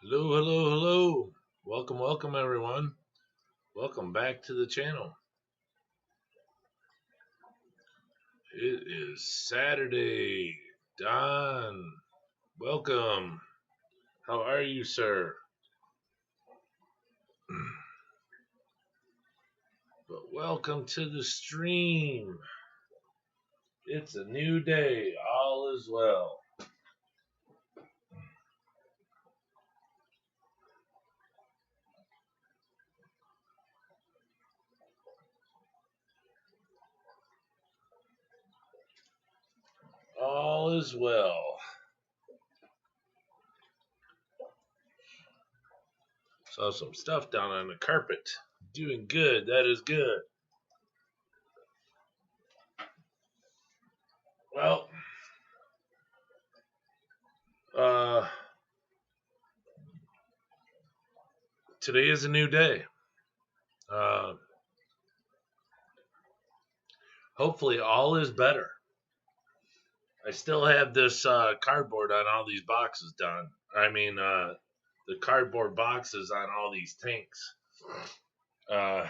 Hello, hello, hello. Welcome, welcome, everyone. Welcome back to the channel. It is Saturday. Don, welcome. How are you, sir? But welcome to the stream. It's a new day. All is well. All is well. Saw some stuff down on the carpet. Doing good. That is good. Well, uh, today is a new day. Uh, hopefully, all is better. I still have this cardboard on all these boxes done. I mean, the cardboard boxes on all these tanks. Uh,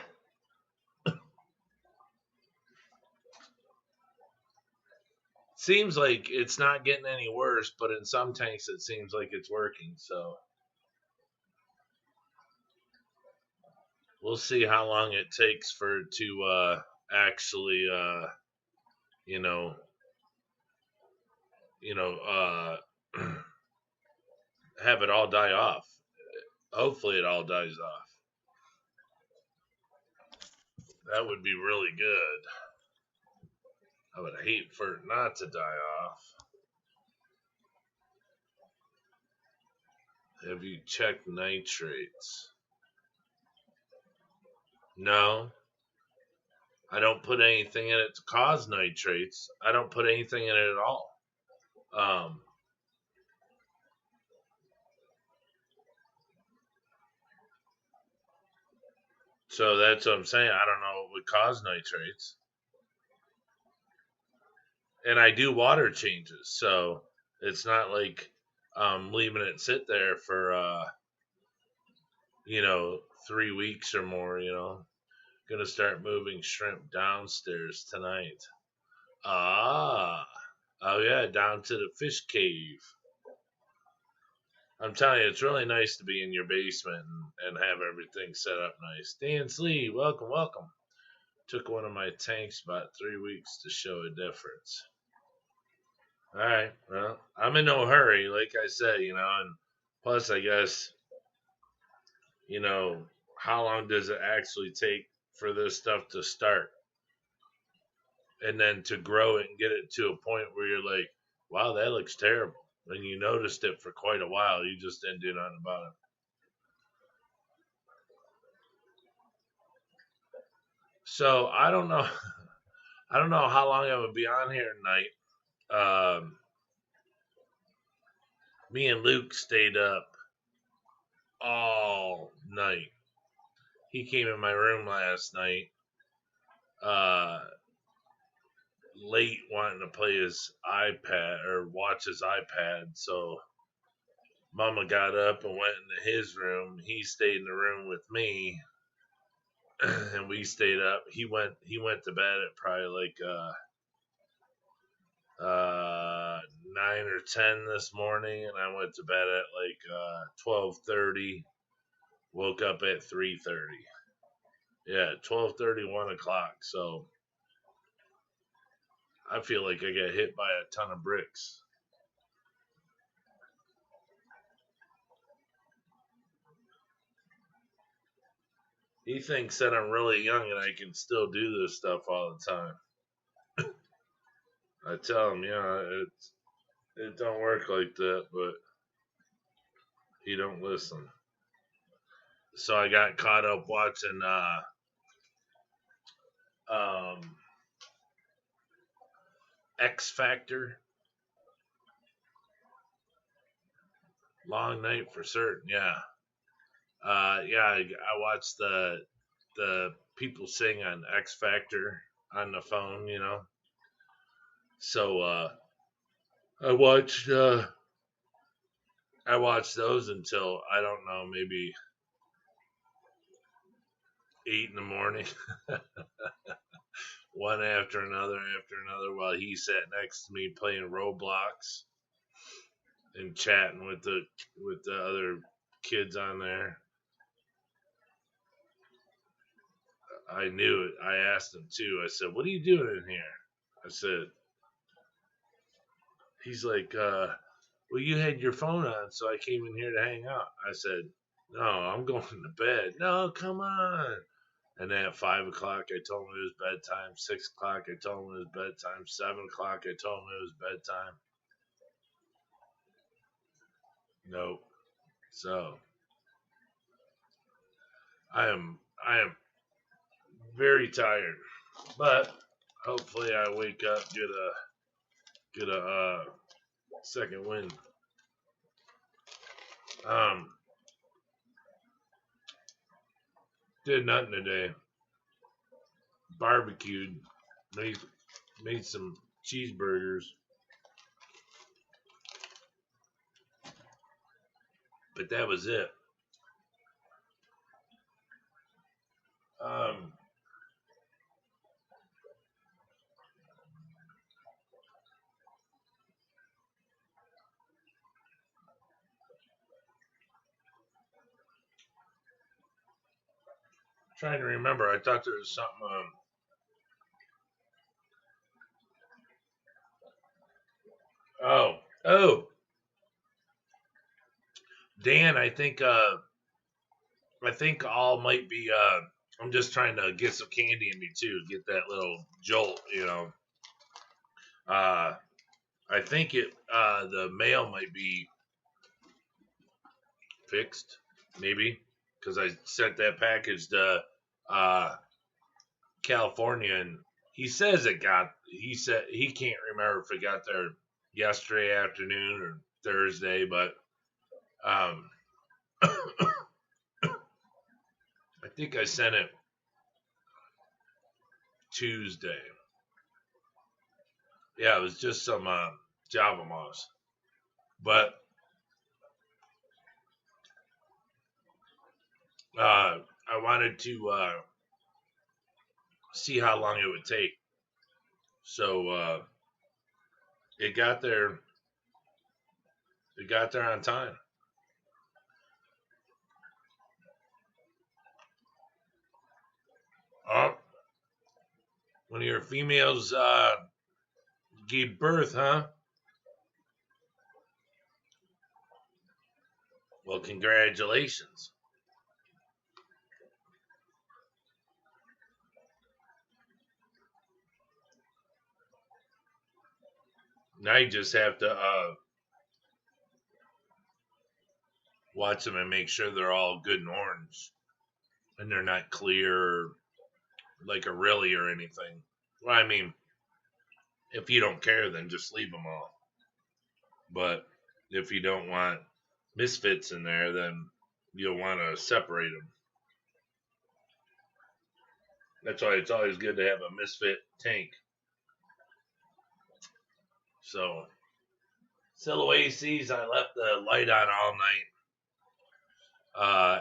seems like it's not getting any worse, but in some tanks it seems like it's working. So we'll see how long it takes for it to actually, you know, you know, have it all die off. Hopefully, it all dies off. That would be really good. I would hate for it not to die off. Have you checked nitrates? No. I don't put anything in it to cause nitrates. I don't put anything in it at all. So that's what I'm saying. I don't know what would cause nitrates. And I do water changes, so it's not like leaving it sit there for 3 weeks or more. Gonna start moving shrimp downstairs tonight. Oh yeah, down to the fish cave. I'm telling you, it's really nice to be in your basement and have everything set up nice. Dan Slee, welcome, welcome. Took one of my tanks about 3 weeks to show a difference. All right, well, I'm in no hurry, like I said, and plus, I guess, how long does it actually take for this stuff to start? And then to grow it and get it to a point where you're like, wow, that looks terrible. And you noticed it for quite a while, you just didn't do nothing about it. So I don't know. I don't know how long I would be on here tonight. Me and Luke stayed up all night. He came in my room last night, late, wanting to play his iPad or watch his iPad. So Mama got up and went into his room. He stayed in the room with me, and we stayed up. He went to bed at probably like 9 or 10 this morning, and I went to bed at like 12:30. Woke up at 3:30. Yeah, 12:30, 1 o'clock. So I feel like I got hit by a ton of bricks. He thinks that I'm really young and I can still do this stuff all the time. I tell him, it don't work like that, but he don't listen. So I got caught up watching X Factor. Long night for certain, yeah. I watched the people sing on X Factor on the phone, So I watched I watched those until, I don't know, maybe 8 in the morning, one after another, while he sat next to me playing Roblox and chatting with the other kids on there. I knew it. I asked him too. I said, "What are you doing in here?" I said, he's like, well, you had your phone on, so I came in here to hang out. I said, no, I'm going to bed. No, come on. And then at 5 o'clock, I told him it was bedtime. 6 o'clock, I told him it was bedtime. 7 o'clock, I told him it was bedtime. Nope. So I am very tired, but hopefully I wake up, get a second win. Did nothing today. Barbecued, made some cheeseburgers, but that was it. Trying to remember. I thought there was something. Oh, Dan. I think all might be. I'm just trying to get some candy in me too. Get that little jolt, you know. I think the mail might be fixed, maybe, because I sent that package to California, and he says it got. He said he can't remember if it got there yesterday afternoon or Thursday, but I think I sent it Tuesday. Yeah, it was just some Java moss, but I wanted to see how long it would take. So it got there. It got there on time. Oh, one of your females gave birth, huh? Well, congratulations. Now you just have to watch them and make sure they're all good and orange, and they're not clear like a really or anything. Well, I mean, if you don't care, then just leave them all. But if you don't want misfits in there, then you'll want to separate them. That's why it's always good to have a misfit tank. So, Silo ACs, I left the light on all night.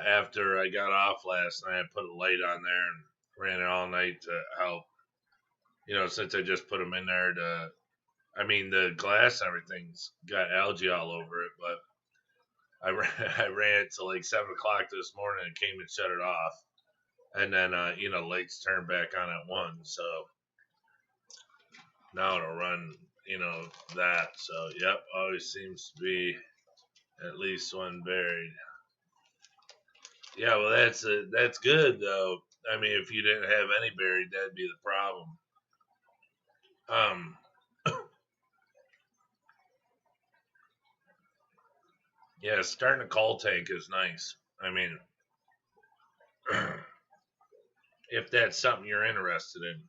After I got off last night, I put a light on there and ran it all night to help. You know, since I just put them in there to, I mean, the glass and everything's got algae all over it, but I ran it till like 7 o'clock this morning and came and shut it off. And then, lights turned back on at 1. So now it'll run, that. So, yep, always seems to be at least one buried. Yeah, well, that's good, though. I mean, if you didn't have any buried, that'd be the problem. Yeah, starting a coal tank is nice. I mean, if that's something you're interested in.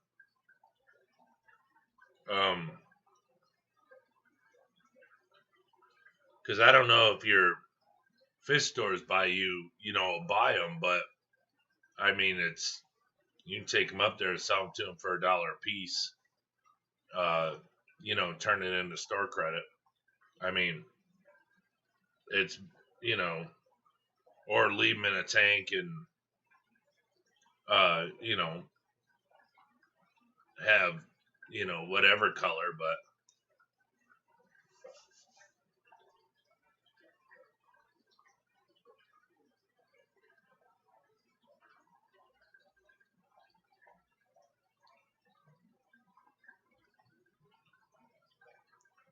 Because I don't know if your fish stores buy them, but I mean, you can take them up there and sell them to them for $1 a piece. Turn it into store credit. I mean, it's, you know, or leave them in a tank and, you know, have, you know, whatever color. But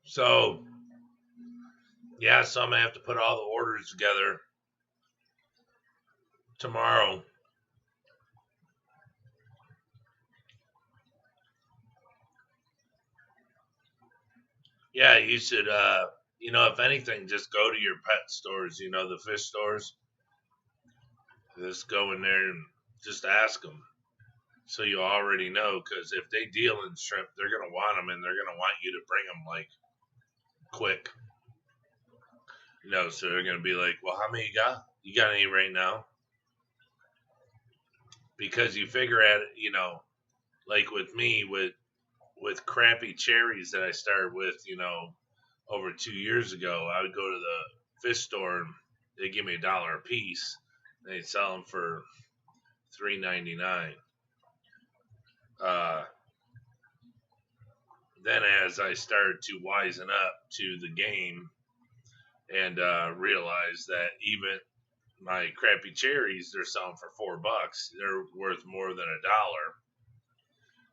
so, yeah, so I'm gonna have to put all the orders together tomorrow. Yeah, you should, you know, if anything, just go to your pet stores, you know, the fish stores. Just go in there and just ask them. So you already know, because if they deal in shrimp, they're going to want them and they're going to want you to bring them like quick. You know, so they're going to be like, well, how many you got? You got any right now? Because you figure at it, you know, like with me, with crappy cherries that I started with, you know, over 2 years ago, I would go to the fish store and they give me $1 a piece. They'd sell them for $3.99. Uh, then as I started to wisen up to the game and realize that even my crappy cherries they're selling for $4, they're worth more than $1.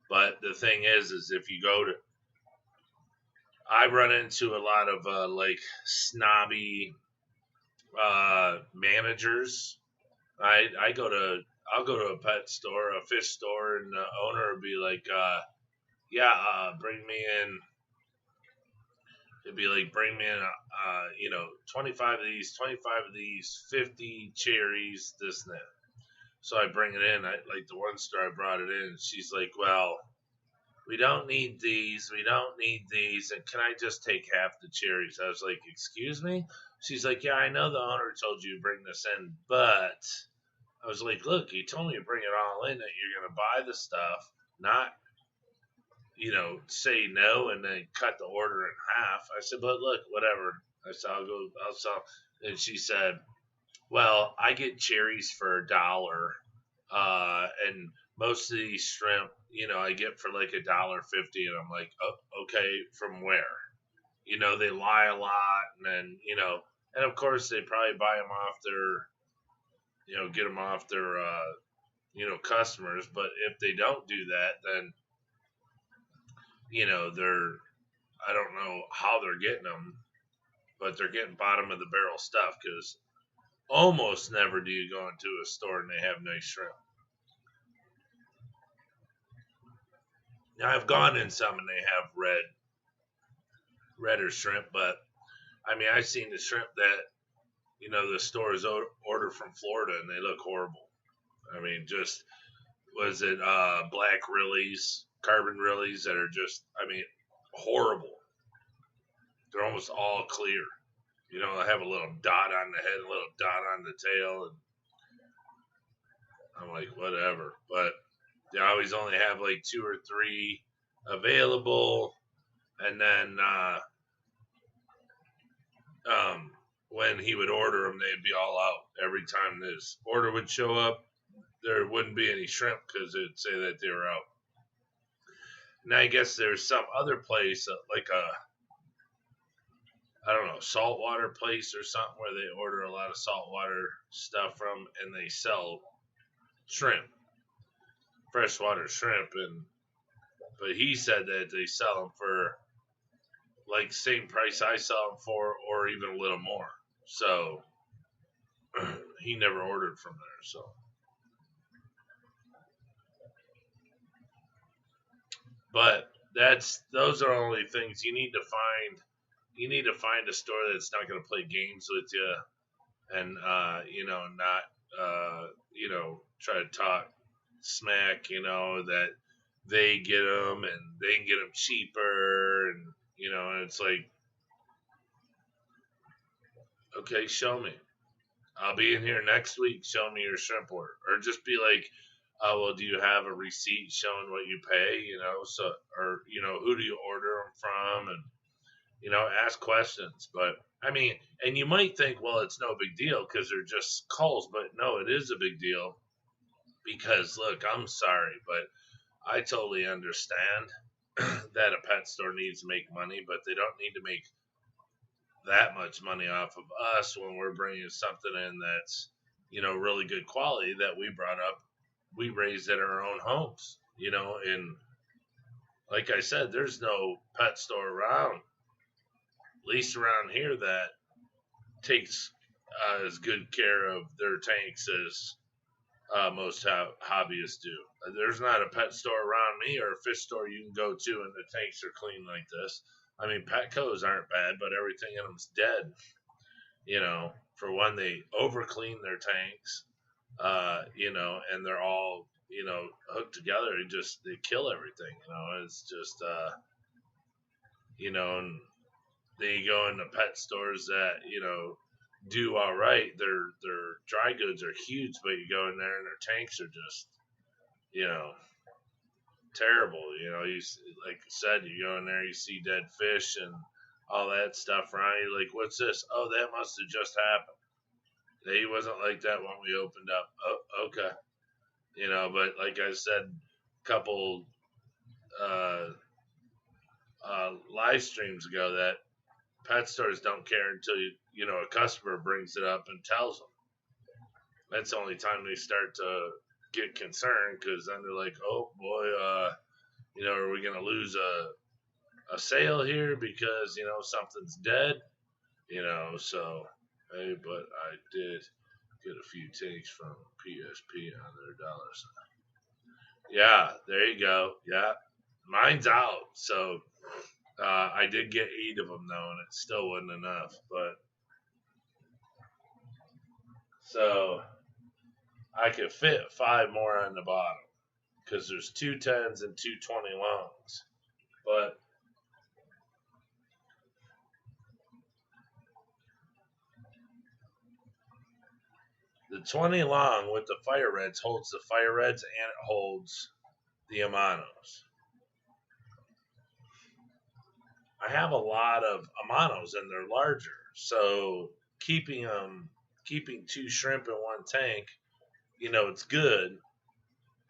But the thing is if you go to, I run into a lot of like snobby managers. I go to, I'll go to a pet store, a fish store, and the owner will be like, yeah, bring me in. It'd be like, bring me in, you know, 25 of these, 25 of these, 50 cherries, this and that. So I bring it in. I like the one store I brought it in. She's like, well, we don't need these. We don't need these. And can I just take half the cherries? I was like, excuse me? She's like, yeah, I know the owner told you to bring this in, but I was like, look, he told me to bring it all in, that you're going to buy the stuff, not, you know, say no and then cut the order in half. I said, but look, whatever. I said, I'll sell. And she said, well, I get cherries for $1. And most of these shrimp, you know, I get for like $1.50. And I'm like, oh, okay, from where? You know, they lie a lot. And then, you know, and of course they probably buy them off their, you know, get them off their, you know, customers. But if they don't do that, then, you know, they're, I don't know how they're getting them, but they're getting bottom of the barrel stuff because almost never do you go into a store and they have nice shrimp. Now I've gone in some and they have redder shrimp, but I mean I've seen the shrimp that, you know, the stores order from Florida and they look horrible. I mean, just was it black rillies, carbon rillies that are just, I mean, horrible. They're almost all clear. You know, they have a little dot on the head, a little dot on the tail, and I'm like, whatever. But they always only have like two or three available, and then when he would order them, they'd be all out. Every time this order would show up, there wouldn't be any shrimp because it'd say that they were out. And I guess there's some other place, like a, I don't know, saltwater place or something where they order a lot of saltwater stuff from, and they sell shrimp, freshwater shrimp, and but he said that they sell them for like same price I sell them for, or even a little more. So he never ordered from there. So, but that's, those are only things you need to find. You need to find a store that's not going to play games with you, and you know, not you know, try to talk smack. You know that they get them and they can get them cheaper, and you know, and it's like, okay, show me. I'll be in here next week. Show me your shrimp order, or just be like, oh well, do you have a receipt showing what you pay? You know, so, or you know, who do you order them from, and Ask questions. But I mean, and you might think, well, it's no big deal because they're just culls, but no, it is a big deal because look, I'm sorry, but I totally understand that a pet store needs to make money, but they don't need to make that much money off of us when we're bringing something in that's really good quality that we brought up, we raised at our own homes. And like I said, there's no pet store around, at least around here, that takes as good care of their tanks as most hobbyists do. There's not a pet store around me or a fish store you can go to and the tanks are clean like this. I mean, Petco's aren't bad, but everything in them's dead. For one, they over clean their tanks, and they're all, hooked together. They kill everything. It's just, and they go into pet stores that, do all right. Their dry goods are huge, but you go in there and their tanks are just, you know, terrible. Like I said, you go in there, you see dead fish and all that stuff around. You're like, what's this? Oh, that must have just happened. He wasn't like that when we opened up. Oh, okay. But like I said, a couple uh, live streams ago, that pet stores don't care until a customer brings it up and tells them. That's the only time they start to get concerned, because then they're like, oh boy, are we gonna lose a sale here because something's dead? So hey, but I did get a few takes from PSP on their dollar sign. Yeah, there you go. Yeah, mine's out. So I did get 8 of them though, and it still wasn't enough. But so I could fit 5 more on the bottom because there's 2 10s and 2 20 longs. But the 20 long with the fire reds holds the fire reds and it holds the Amanos. I have a lot of Amanos and they're larger. So keeping 2 shrimp in one tank, it's good.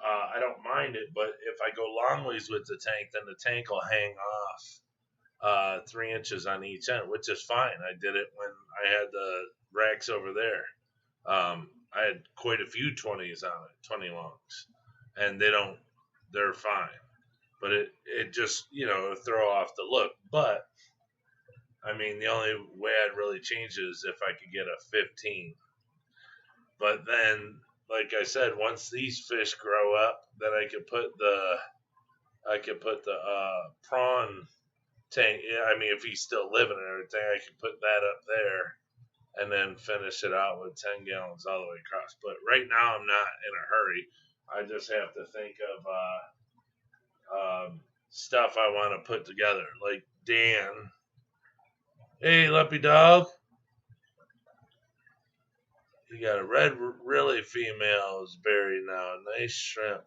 I don't mind it, but if I go long ways with the tank, then the tank will hang off 3 inches on each end, which is fine. I did it when I had the racks over there. I had quite a few 20s on it, 20 longs, and they're fine. But it just, throw off the look. But, I mean, the only way I'd really change it is if I could get a 15. But then, like I said, once these fish grow up, then I could put the prawn tank. Yeah, I mean, if he's still living and everything, I could put that up there and then finish it out with 10 gallons all the way across. But right now, I'm not in a hurry. I just have to think of stuff I want to put together. Like Dan. Hey, Lumpy Dog. You got a red really female is buried now. Nice shrimp.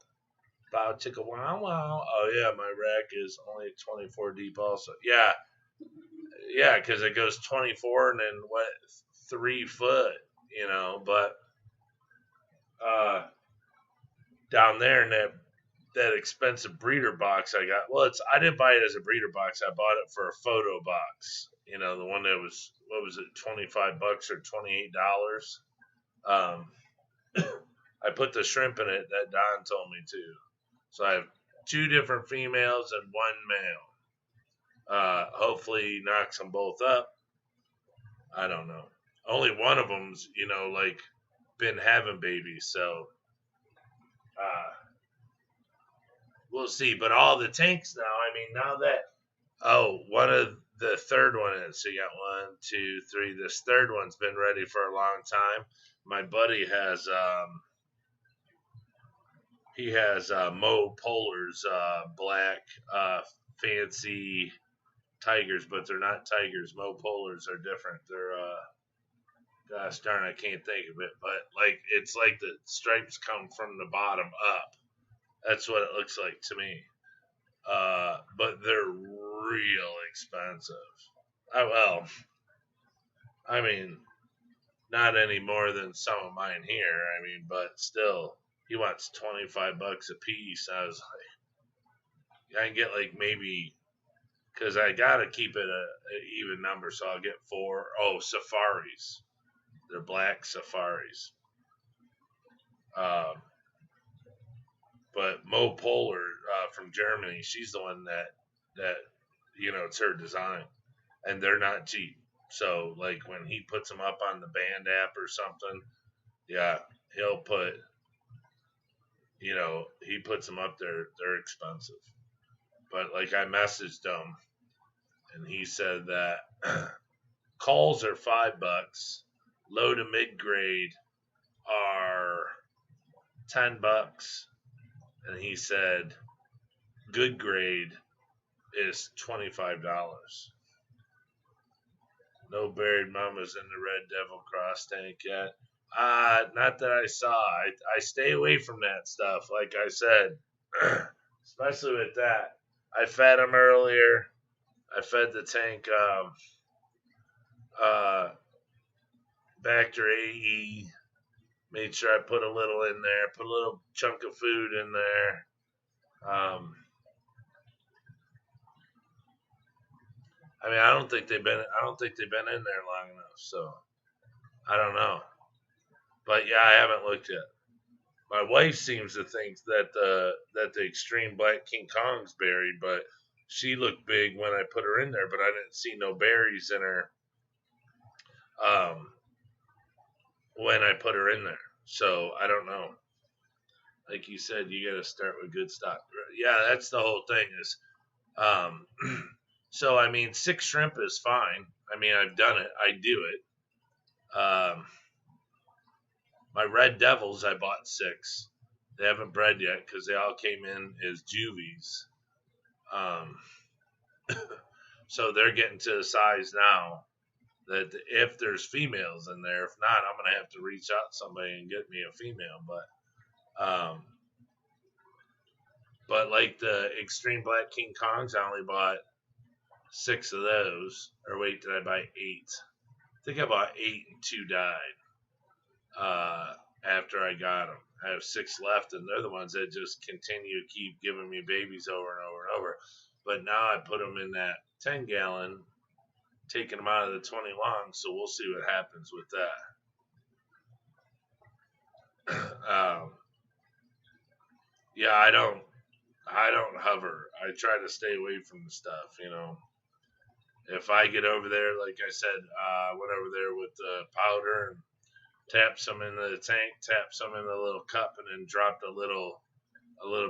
Bow chicka wow wow. Oh yeah, my rack is only 24 deep also. Yeah, because it goes 24 and then 3 foot, but down there in that expensive breeder box I got. Well, I didn't buy it as a breeder box. I bought it for a photo box. The one that was, what was it, $25 or $28. I put the shrimp in it that Don told me to. So I have 2 different females and 1 male. Hopefully he knocks them both up. I don't know. Only one of them's, like, been having babies, so we'll see. But all the tanks now, I mean, now that, one of the third one is, so you got 1, 2, 3. This third one's been ready for a long time. My buddy has, Mo Polar's black fancy tigers, but they're not tigers. Mo Polars are different. They're gosh darn, I can't think of it, but like it's like the stripes come from the bottom up. That's what it looks like to me. But they're real expensive. well, I mean, not any more than some of mine here. I mean, but still, he wants $25 a piece. I was like, I can get like maybe because I gotta keep it a even number, so I'll get four. Oh, safaris. They're black safaris. Um, but Mo Polar from Germany, she's the one that it's her design, and they're not cheap. So like when he puts them up on the band app or something, yeah, he'll put he puts them up there. They're expensive, but like I messaged him, and he said that calls are $5, low to mid grade are $10, and he said good grade is $25. No buried mamas in the Red Devil cross tank yet. Not that I saw. I stay away from that stuff. Like I said, especially with that. I fed him earlier. I fed the tank Bacter AE. Made sure I put a little in there. Put a little chunk of food in there. I mean, I don't think they've been in there long enough. So I don't know. But yeah, I haven't looked yet. My wife seems to think that the extreme black King Kong's buried, but she looked big when I put her in there, but I didn't see no berries in her when I put her in there. So I don't know. Like you said, you got to start with good stock. Yeah, that's the whole thing. Is so I mean, 6 shrimp is fine. I mean, I've done it. I do it. My Red Devils, I bought 6. They haven't bred yet because they all came in as juvies. So they're getting to the size now that if there's females in there, if not, I'm gonna have to reach out to somebody and get me a female. But like the extreme black King Kongs, I only bought 6 of those. Or wait, did I buy 8? I think I bought 8 and 2 died. After I got them, I have 6 left, and they're the ones that just continue to keep giving me babies over and over and over. But now I put them in that 10-gallon, taking them out of the 20 long, so we'll see what happens with that. Yeah, I don't hover. I try to stay away from the stuff, If I get over there, like I said, I went over there with the powder and tapped some into the tank, tapped some in the little cup, and then dropped a little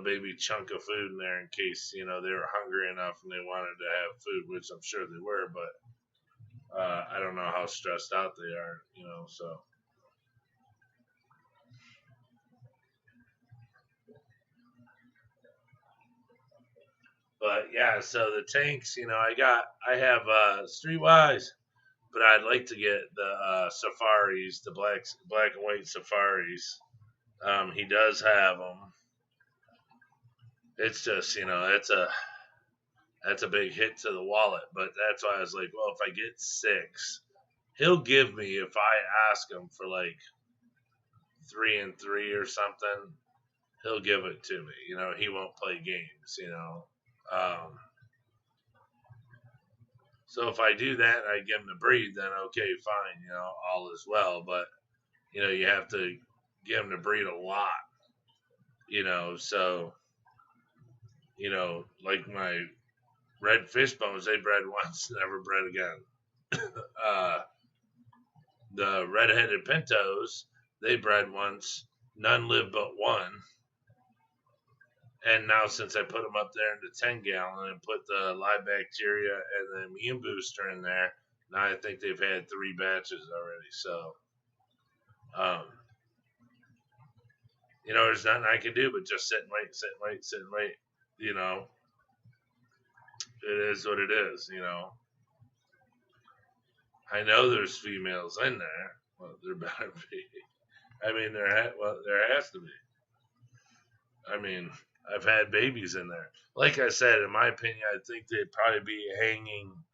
baby chunk of food in there in case they were hungry enough and they wanted to have food, which I'm sure they were, but I don't know how stressed out they are, so. But yeah, so the tanks, I have Streetwise, but I'd like to get the safaris, the black and white safaris. He does have them. It's just, that's a big hit to the wallet. But that's why I was like, well, if I get 6, he'll give me, if I ask him for like 3 and 3 or something, he'll give it to me. He won't play games. So if I do that, I give him to breed, then okay, fine. All is well. But you have to get him to breed a lot. So like my red fish bones, they bred once, never bred again. The red-headed pintos, they bred once, none lived but one. And now since I put them up there in the 10-gallon and put the live bacteria and the immune booster in there, now I think they've had 3 batches already. So, there's nothing I can do but just sit and wait, sit and wait, sit and wait. It is what it is. I know there's females in there. Well, there better be. I mean, there has to be. I mean, I've had babies in there. Like I said, in my opinion, I think they'd probably be hanging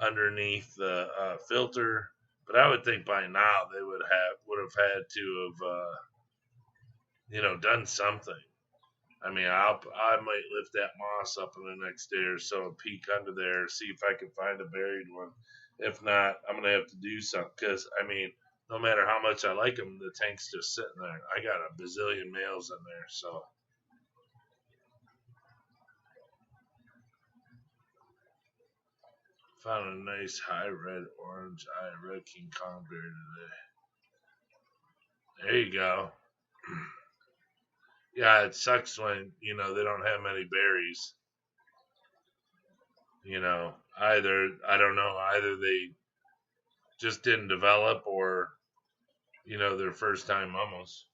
underneath the filter. But I would think by now they would have had to have done something. I mean, I might lift that moss up in the next day or so and peek under there, see if I can find a buried one. If not, I'm gonna have to do something because I mean, no matter how much I like them, the tank's just sitting there. I got a bazillion males in there, so. Found a nice high red orange eye red King Kong berry today. There you go. Yeah, it sucks when they don't have many berries. Either I don't know, either they just didn't develop or their first time mammals.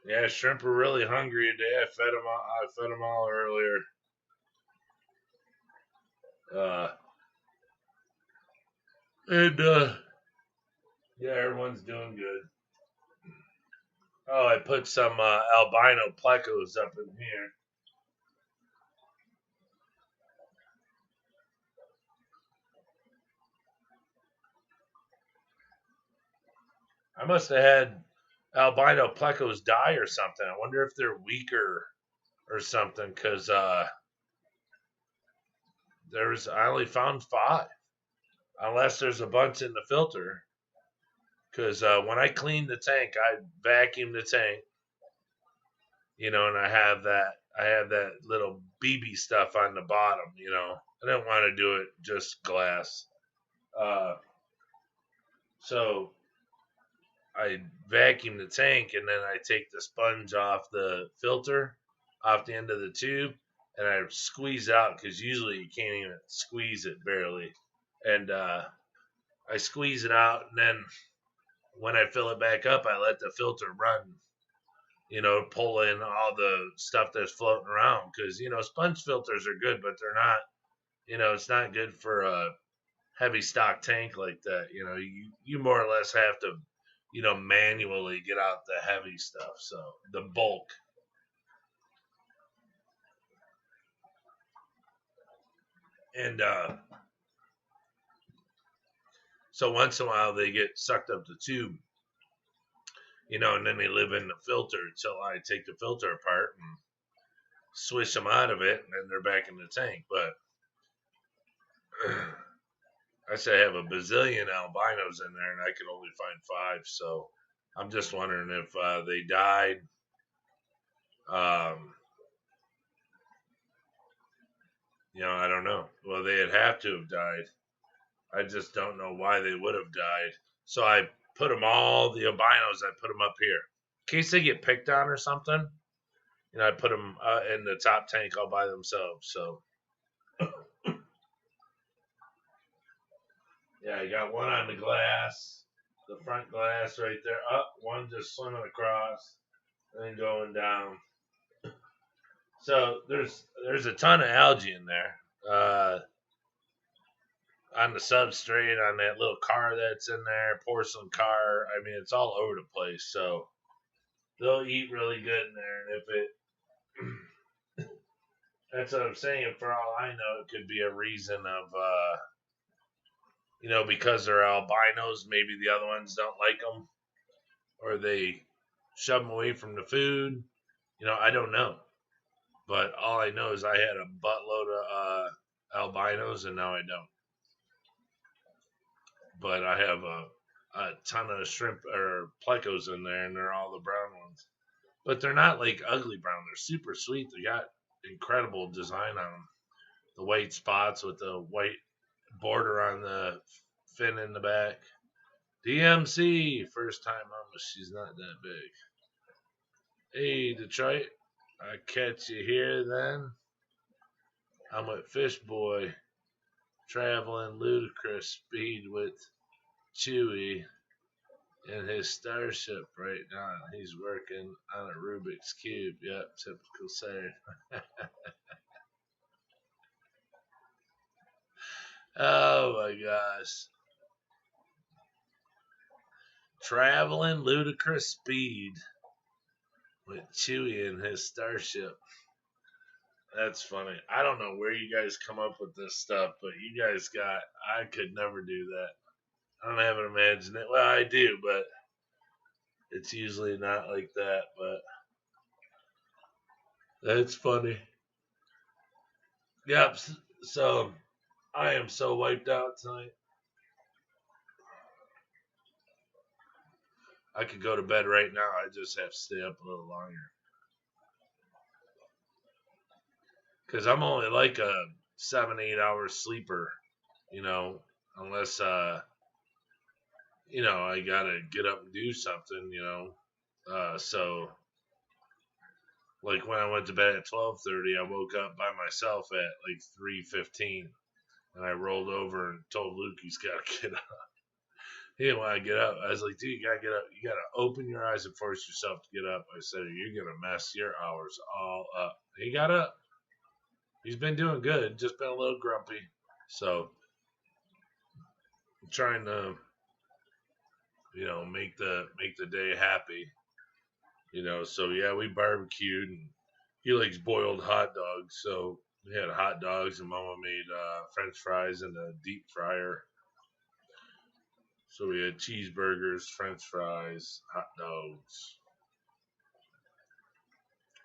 Yeah, shrimp are really hungry today. I fed them all earlier. And yeah, everyone's doing good. Oh, I put some albino plecos up in here. I must have had albino plecos die or something. I wonder if they're weaker or something because I only found 5, unless there's a bunch in the filter. Because when I cleaned the tank, I vacuumed the tank, and I have that little BB stuff on the bottom. I didn't want to do it just glass. So I vacuum the tank and then I take the sponge off the filter, off the end of the tube, and I squeeze out because usually you can't even squeeze it barely. And I squeeze it out, and then when I fill it back up, I let the filter run. Pull in all the stuff that's floating around because sponge filters are good, but they're not. It's not good for a heavy stock tank like that. You more or less have to manually get out the heavy stuff. So the bulk. And so once in a while they get sucked up the tube, and then they live in the filter until I take the filter apart and swish them out of it, and then they're back in the tank. But I say I have a bazillion albinos in there, and I could only find 5. So I'm just wondering if they died. I don't know. Well, they'd have to have died. I just don't know why they would have died. So I put them all, the albinos, I put them up here. In case they get picked on or something, I put them in the top tank all by themselves. So, yeah, I got one on the glass, the front glass right there. Up, one just swimming across and then going down. So there's a ton of algae in there. On the substrate, on that little car that's in there, porcelain car. I mean, it's all over the place. So they'll eat really good in there. And if it, that's what I'm saying. For all I know, it could be a reason of, because they're albinos, maybe the other ones don't like them, or they shove them away from the food. I don't know. But all I know is I had a buttload of albinos, and now I don't. But I have a ton of shrimp or plecos in there, and they're all the brown ones. But they're not like ugly brown. They're super sweet. They got incredible design on them. The white spots with the white border on the fin in the back. DMC, first time mama. She's not that big. Hey, Detroit. I catch you here then. I'm with Fish Boy, traveling ludicrous speed with Chewy in his starship right now. He's working on a Rubik's Cube. Yep, typical Saturday. Oh my gosh. Traveling ludicrous speed with Chewie and his starship. That's funny. I don't know where you guys come up with this stuff, but you guys got. I could never do that. I don't have an imagination. Well, I do, but it's usually not like that. But that's funny. Yep. So I am so wiped out tonight. I could go to bed right now. I just have to stay up a little longer. Because I'm only like a 7-8 hour sleeper, unless I gotta get up and do something. So like when I went to bed at 12:30, I woke up by myself at like 3:15, and I rolled over and told Luke he's gotta get up. He didn't want to get up. I was like, dude, you gotta get up. You gotta open your eyes and force yourself to get up. I said, you're gonna mess your hours all up. He got up. He's been doing good, just been a little grumpy. So I'm trying to, make the day happy. So yeah, we barbecued, and he likes boiled hot dogs. So we had hot dogs, and Mama made French fries in the deep fryer. So we had cheeseburgers, French fries, hot dogs,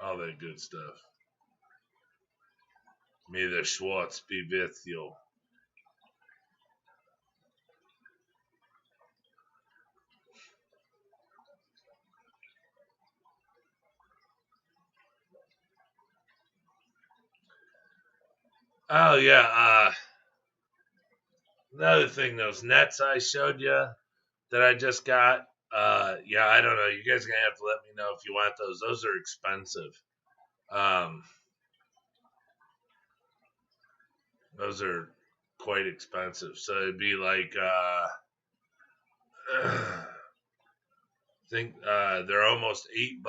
all that good stuff. May the Schwartz be with you. Oh yeah, another thing, those nets I showed you that I just got. Yeah, I don't know. You guys are gonna have to let me know if you want those. Those are expensive. Um, those are quite expensive. So it'd be like, I think they're almost $8.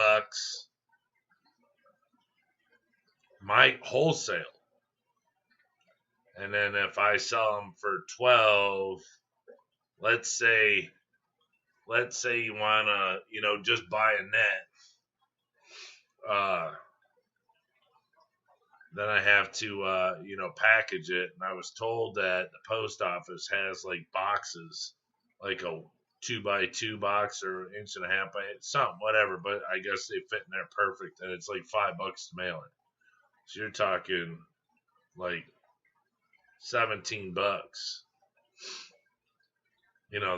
My wholesale, and then if I sell them for 12, let's say you wanna, just buy a net. Then I have to, package it. And I was told that the post office has like boxes, like a 2x2 box or inch and a half by something, whatever. But I guess they fit in there perfect, and it's like $5 to mail it. So you're talking like $17.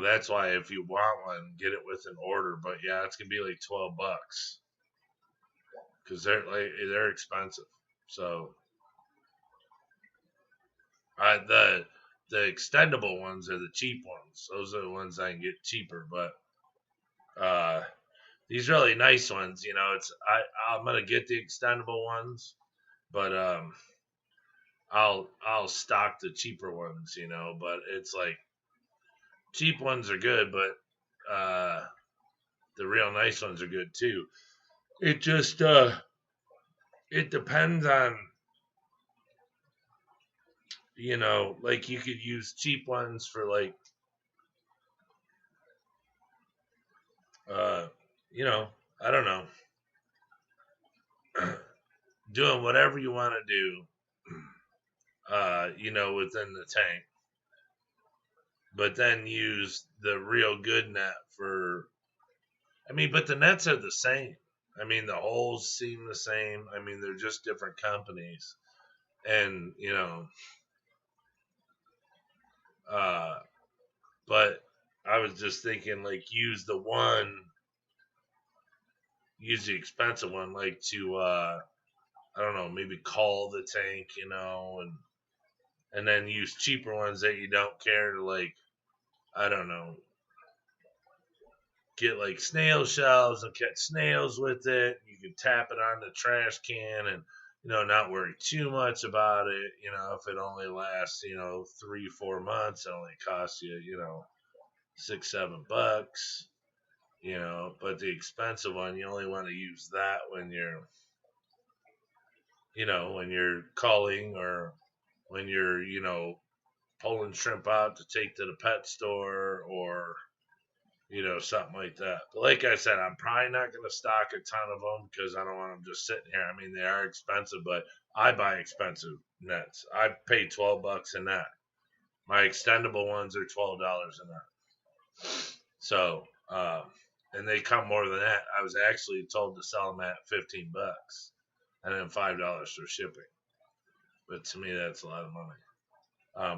That's why if you want one, get it with an order. But yeah, it's gonna be like $12 because they're expensive. So the extendable ones are the cheap ones. Those are the ones I can get cheaper. But these really nice ones, I'm gonna get the extendable ones, but I'll stock the cheaper ones, But it's like cheap ones are good, but the real nice ones are good too. It just it depends on, like you could use cheap ones for like I don't know, doing whatever you want to do, within the tank, but then use the real good net for. I mean, but the nets are the same. I mean, the holes seem the same. I mean, they're just different companies, and but I was just thinking, like, use the expensive one, like to I don't know, maybe call the tank, and then use cheaper ones that you don't care to, like, I don't know, get like snail shells and catch snails with it. You can tap it on the trash can and not worry too much about it. If it only lasts 3-4 months, it only costs you $6-7. But the expensive one, you only want to use that when you're calling, or when you're pulling shrimp out to take to the pet store, or Something like that. But like I said, I'm probably not going to stock a ton of them because I don't want them just sitting here. I mean, they are expensive, but I buy expensive nets. I pay $12 a net. My extendable ones are $12 a net. So, and they come more than that. I was actually told to sell them at $15 and then $5 for shipping. But to me, that's a lot of money.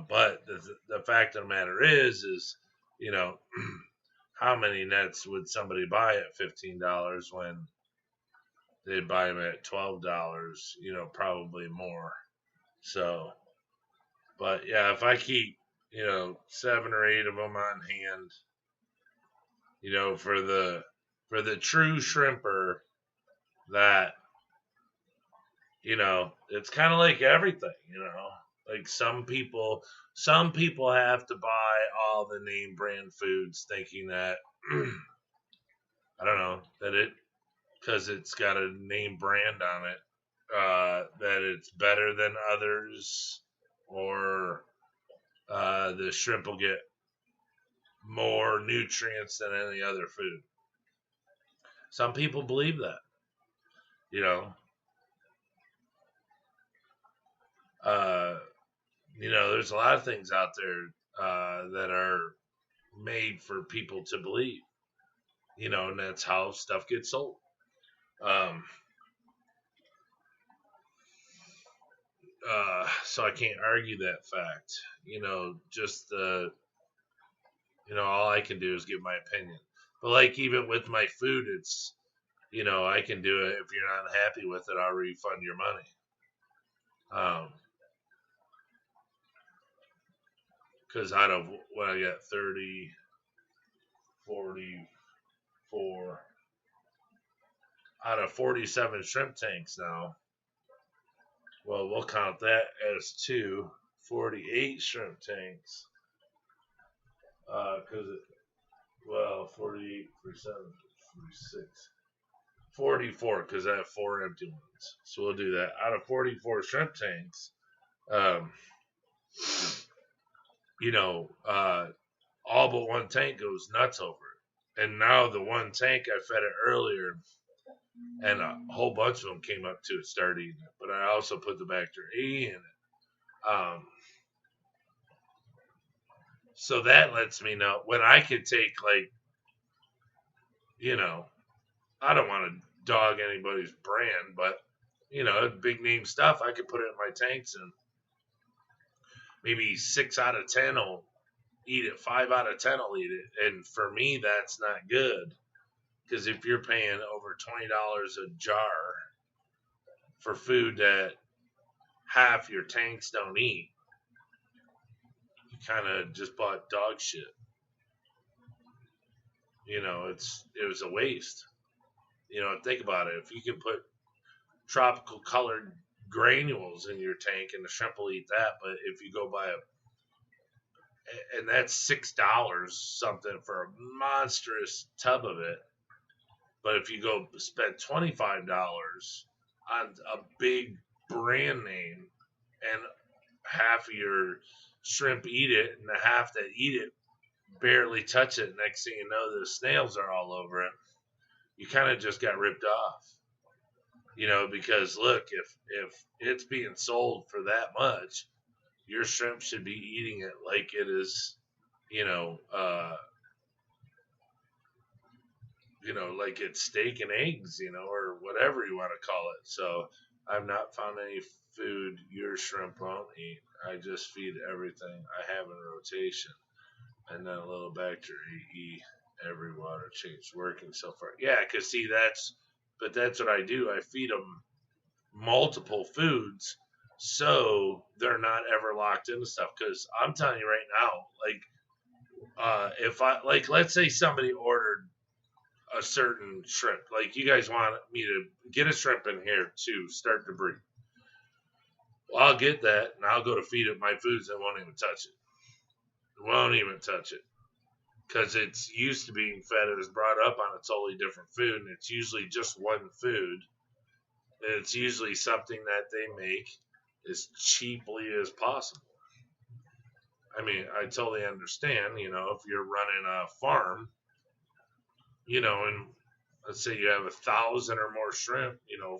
But the fact of the matter is, how many nets would somebody buy at $15 when they'd buy them at $12? Probably more. So, but yeah, if I keep 7 or 8 of them on hand, for the true shrimper, that it's kind of like everything. Like some people have to buy all the name brand foods thinking that I don't know that it because it's got a name brand on it, that it's better than others, or the shrimp will get more nutrients than any other food. Some people believe that, you know. There's a lot of things out there that are made for people to believe, and that's how stuff gets sold. So I can't argue that fact. Just all I can do is give my opinion. But like even with my food, it's, I can do it. If you're not happy with it, I'll refund your money. Because out of what I got, 30, 44, out of 47 shrimp tanks now. Well, we'll count that as 48 shrimp tanks. Because 48 for 7, 46. 44, because I have 4 empty ones. So we'll do that. Out of 44 shrimp tanks, all but one tank goes nuts over it. And now the one tank I fed it earlier, and a whole bunch of them came up to it, started eating it. But I also put the Bacter A in it. So that lets me know when I could take, I don't want to dog anybody's brand, but, big name stuff, I could put it in my tanks and maybe 6 out of 10 will eat it, 5 out of 10 will eat it. And for me, that's not good. Because if you're paying over $20 a jar for food that half your tanks don't eat, you kind of just bought dog shit. It was a waste. Think about it. If you can put tropical colored granules in your tank and the shrimp will eat that, but if you go buy and that's $6 something for a monstrous tub of it. But if you go spend $25 on a big brand name and half of your shrimp eat it and the half that eat it barely touch it, next thing you know, the snails are all over it, you kind of just got ripped off. Because look, if it's being sold for that much, your shrimp should be eating it like it is, like it's steak and eggs, or whatever you want to call it. So I've not found any food your shrimp won't eat. I just feed everything I have in rotation, and then a little Bacter AE every water change working so far. Yeah, because see, that's what I do. I feed them multiple foods so they're not ever locked into stuff. Because I'm telling you right now, if I, let's say somebody ordered a certain shrimp, like you guys want me to get a shrimp in here to start to breed. Well, I'll get that, and I'll go to feed it my foods and won't even touch it. Won't even touch it. Because it's used to being fed, it was brought up on a totally different food, and it's usually just one food. And it's usually something that they make as cheaply as possible. I mean, I totally understand, if you're running a farm and let's say you have 1,000 or more shrimp,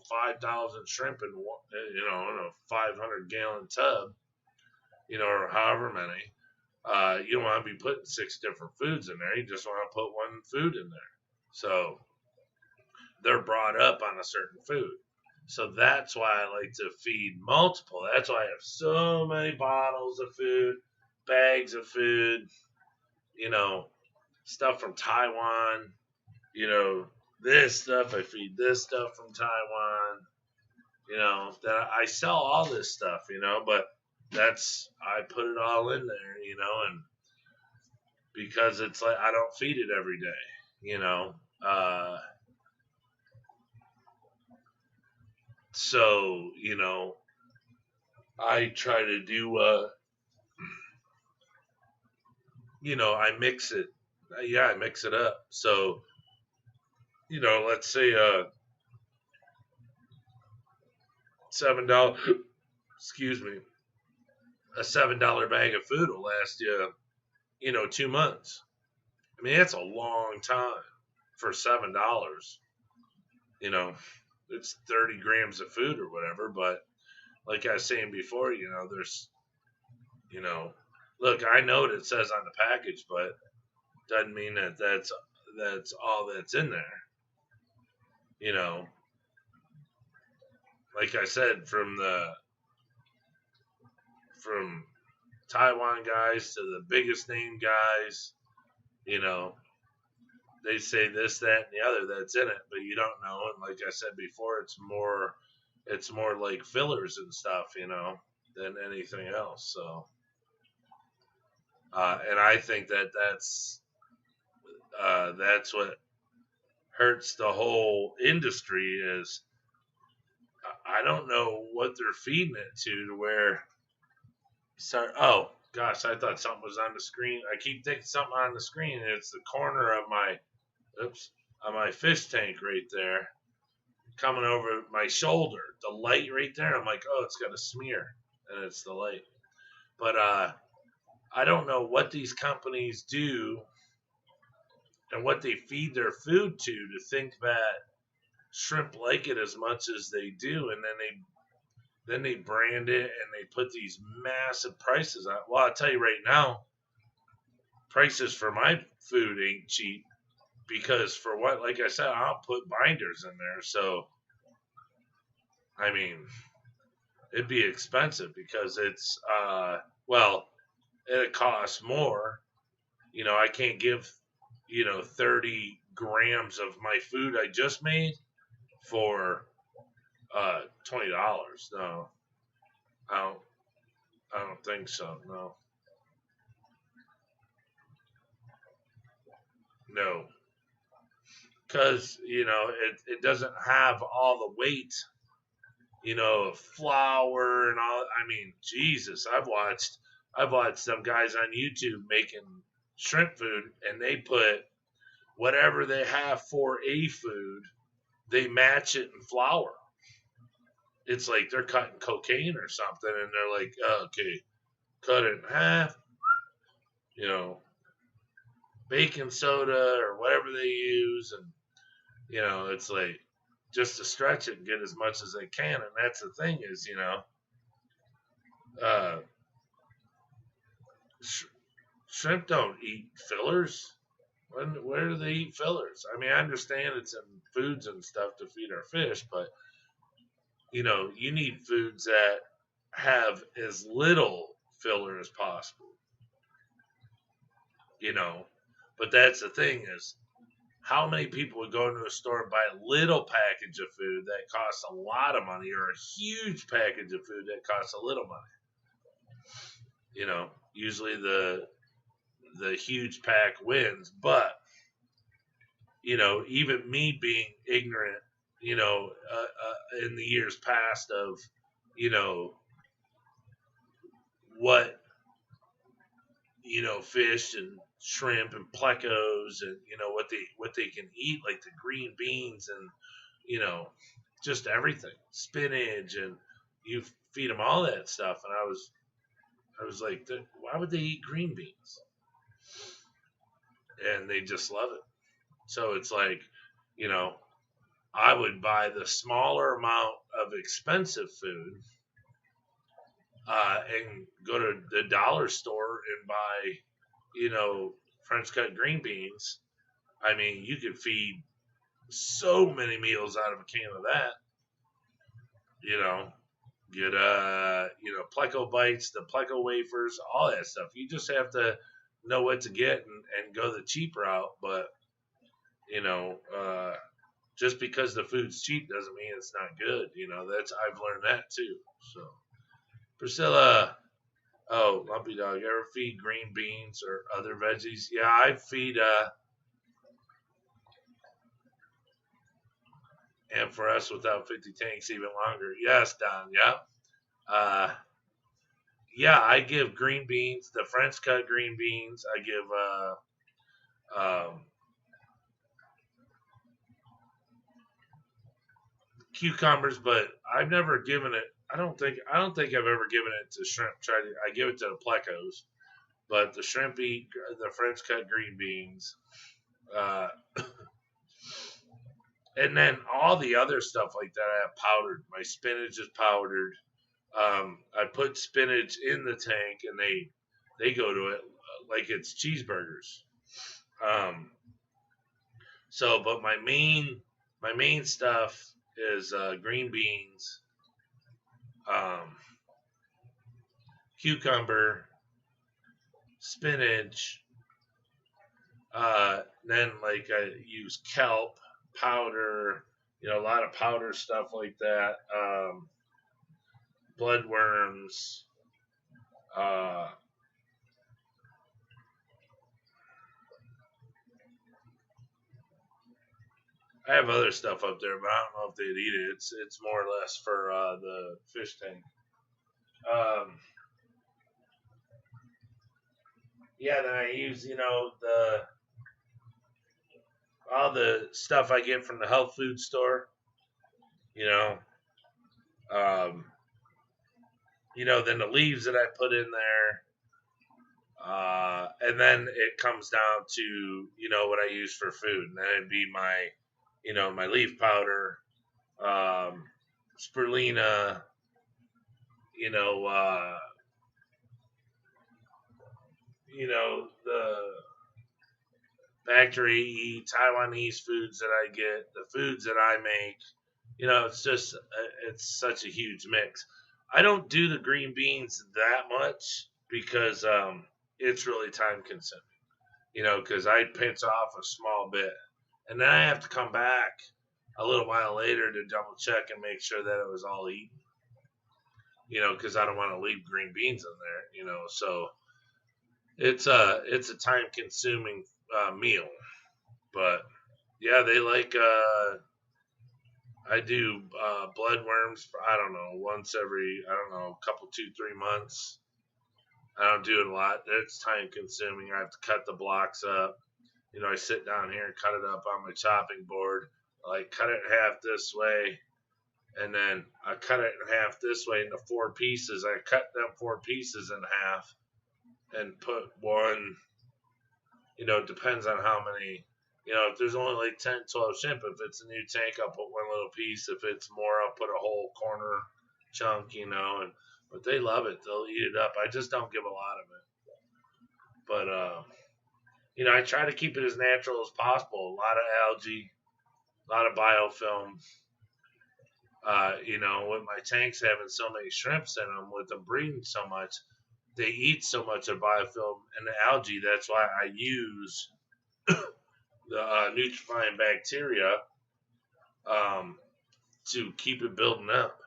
5,000 shrimp in in a 500-gallon tub, or however many. You don't want to be putting 6 different foods in there. You just want to put one food in there. So they're brought up on a certain food. So that's why I like to feed multiple. That's why I have so many bottles of food, bags of food, you know, stuff from Taiwan, this stuff. I feed this stuff from Taiwan, that I sell all this stuff, but I put it all in there, and because it's like I don't feed it every day. So, I try to do, I mix it. Yeah, I mix it up. So, let's say $7, excuse me, a $7 bag of food will last you, 2 months. I mean, that's a long time for $7. It's 30 grams of food or whatever. But like I was saying before, there's, look, I know what it says on the package, but doesn't mean that's all that's in there. Like I said, from Taiwan guys to the biggest name guys, they say this, that, and the other that's in it, but you don't know. And like I said before, it's more like fillers and stuff, than anything else. So, and I think that's what hurts the whole industry is I don't know what they're feeding it to where. Sorry. Oh gosh, I thought something was on the screen. I keep thinking something on the screen, and it's the corner of my fish tank right there, coming over my shoulder. The light right there. I'm like, oh, it's got a smear, and it's the light. But I don't know what these companies do and what they feed their food to think that shrimp like it as much as they do, and then they brand it and they put these massive prices on it. Well, I'll tell you right now, prices for my food ain't cheap because for what, like I said, I'll put binders in there. So, I mean, it'd be expensive because it's, it costs more. I can't give, 30 grams of my food I just made for $20. No, I don't think so. No, because it doesn't have all the weight, of flour and all. I mean, Jesus, I've watched some guys on YouTube making shrimp food, and they put whatever they have for a food, they match it in flour. It's like they're cutting cocaine or something, and they're like, oh, okay, cut it in half, baking soda or whatever they use, and it's like just to stretch it and get as much as they can. And that's the thing is, uh, shrimp don't eat fillers. Where do they eat fillers? I mean, I understand it's in foods and stuff to feed our fish, but you need foods that have as little filler as possible. But that's the thing is, how many people would go into a store and buy a little package of food that costs a lot of money, or a huge package of food that costs a little money? Usually the huge pack wins, but even me being ignorant, in the years past of, what, fish and shrimp and plecos and, what they can eat, like the green beans and, just everything, spinach, and you feed them all that stuff. And I was like, why would they eat green beans? And they just love it. So it's like, you know, I would buy the smaller amount of expensive food and go to the dollar store and buy, French cut green beans. I mean, you could feed so many meals out of a can of that. You know, get Pleco bites, the Pleco wafers, all that stuff. You just have to know what to get and go the cheap route. But you know, just because the food's cheap doesn't mean it's not good. That's I've learned that too. So, Priscilla, oh, Lumpy Dog, you ever feed green beans or other veggies? Yeah, I feed. And for us, without 50 tanks, even longer. Yes, Don. Yeah. Uh, yeah, I give green beans, the French cut green beans. I give cucumbers, but I've never given it. I don't think I've ever given it to shrimp. I give it to the plecos, but the shrimp eat the French cut green beans, uh, and then all the other stuff like that I have powdered. My spinach is powdered. I put spinach in the tank, and they go to it like it's cheeseburgers. Um, but my main stuff is green beans, um, cucumber, spinach. Then like I use kelp powder, a lot of powder stuff like that. Bloodworms. Uh, I have other stuff up there, but I don't know if they'd eat it. It's more or less for the fish tank. Um, yeah, then I use the all the stuff I get from the health food store. You know, um, then the leaves that I put in there, and then it comes down to what I use for food, and then it'd be my leaf powder, um, spirulina, you know, uh, the factory Taiwanese foods that I get, the foods that I make. It's such a huge mix. I don't do the green beans that much because it's really time consuming. Because I pinch off a small bit, and then I have to come back a little while later to double check and make sure that it was all eaten. Because I don't want to leave green beans in there. So it's a time consuming meal, but yeah, they like I do blood worms. I don't know, once every I don't know, couple 2-3 months. I don't do it a lot. It's time consuming. I have to cut the blocks up. I sit down here and cut it up on my chopping board. I like cut it in half this way, and then I cut it in half this way into 4 pieces. I cut them 4 pieces in half and put one. Depends on how many. If there's only like 10, 12 shrimp, if it's a new tank, I'll put one little piece. If it's more, I'll put a whole corner chunk, but they love it. They'll eat it up. I just don't give a lot of it. But, I try to keep it as natural as possible. A lot of algae, a lot of biofilm. With my tanks having so many shrimps in them, with them breeding so much, they eat so much of biofilm and the algae. That's why I use the nutrifying bacteria to keep it building up.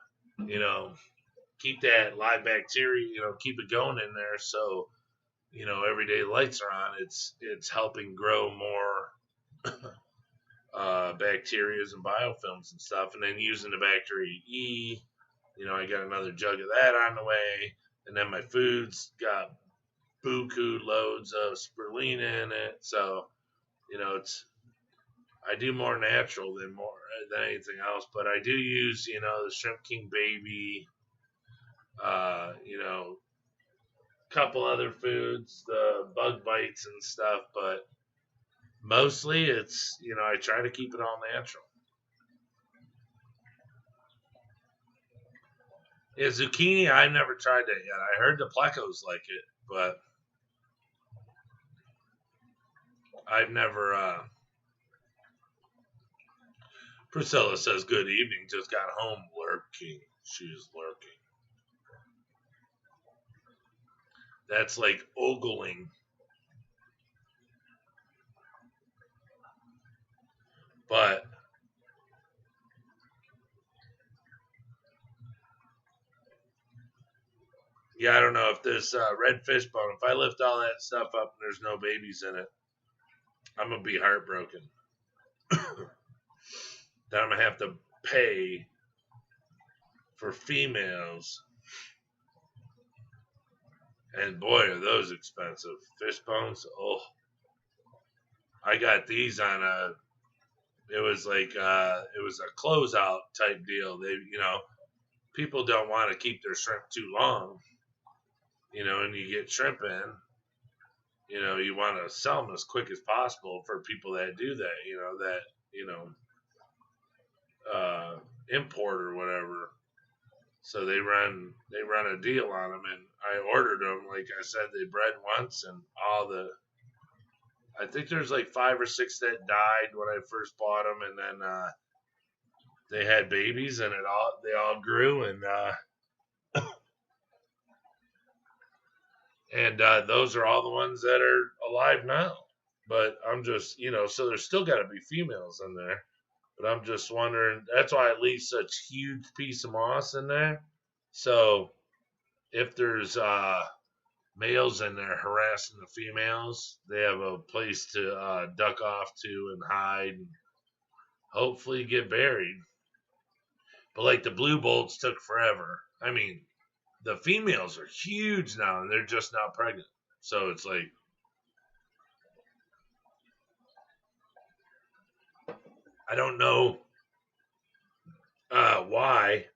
Keep that live bacteria. Keep it going in there. So every day the lights are on, it's helping grow more bacterias and biofilms and stuff. And then using the bacteria E, I got another jug of that on the way. And then my food's got buku loads of spirulina in it. So, I do more natural than anything else. But I do use, the Shrimp King Baby, a couple other foods, the bug bites and stuff. But Mostly it's, I try to keep it all natural. Yeah, zucchini, I've never tried that yet. I heard the plecos like it, but I've never. Priscilla says, "Good evening. Just got home lurking. She's lurking. That's like ogling. But yeah, I don't know if this red fish bone. If I lift all that stuff up and there's no babies in it, I'm gonna be heartbroken. Then I'm gonna have to pay for females, and boy, are those expensive. Fish bones. Oh, I got these on a. It was like it was a closeout type deal. People don't want to keep their shrimp too long, and you get shrimp in. You want to sell them as quick as possible for people that do that. You know import or whatever. So they run a deal on them, and I ordered them. Like I said, they bred once, and I think there's like 5 or 6 that died when I first bought them, and then they had babies, and they all grew, and those are all the ones that are alive now. But I'm just, so there's still got to be females in there. But I'm just wondering. That's why I leave such huge piece of moss in there. So if there's males in there harassing the females, they have a place to duck off to and hide, and hopefully get buried. But like the blue bolts took forever. I mean, the females are huge now, and they're just not pregnant. So it's like, I don't know why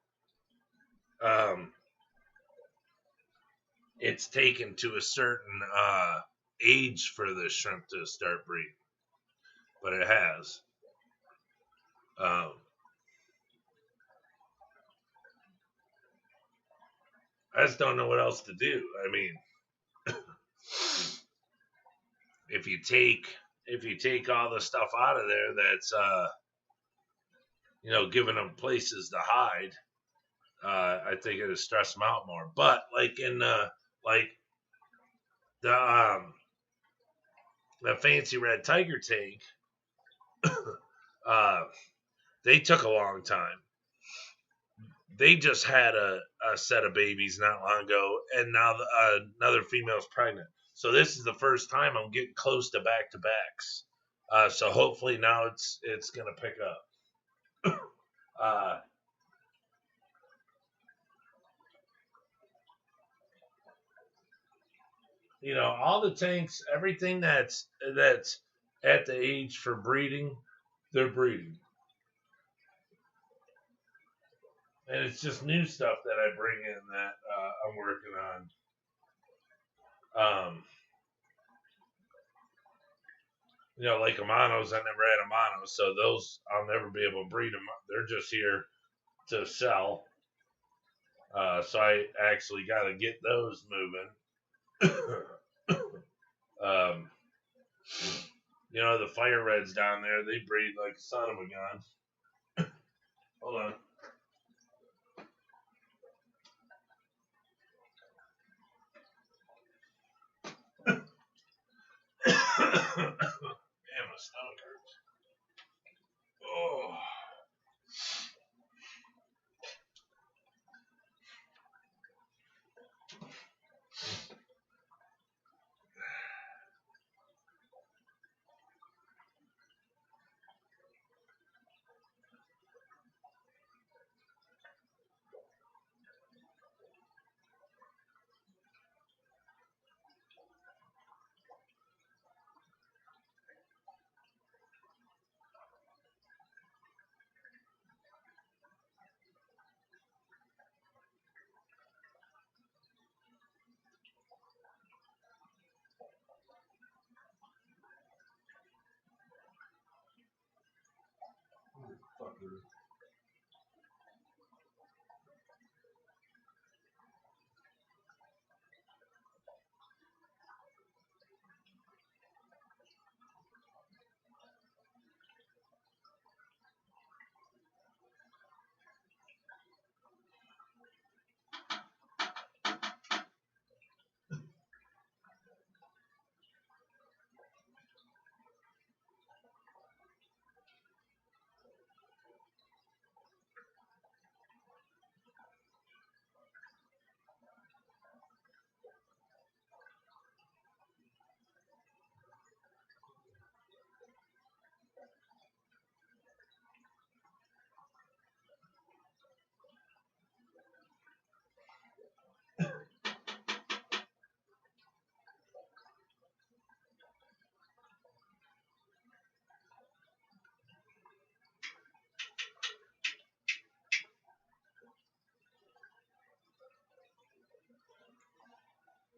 it's taken to a certain age for the shrimp to start breeding, but it has. Um, I just don't know what else to do. I mean, if you take all the stuff out of there that's giving them places to hide, I think it'll stress them out more. But like in like the fancy red tiger tank, uh, they took a long time. They just had a set of babies not long ago, and now another female's pregnant. So this is the first time I'm getting close to back to backs. So hopefully now it's gonna pick up. Uh, all the tanks, everything that's at the age for breeding, they're breeding, and it's just new stuff that I bring in that I'm working on. Like Amanos, I never had Amanos, so those I'll never be able to breed them. They're just here to sell. So I actually got to get those moving. um, the fire reds down there, they breed like a son of a gun. Hold on. Man, my stomach hurts. Oh.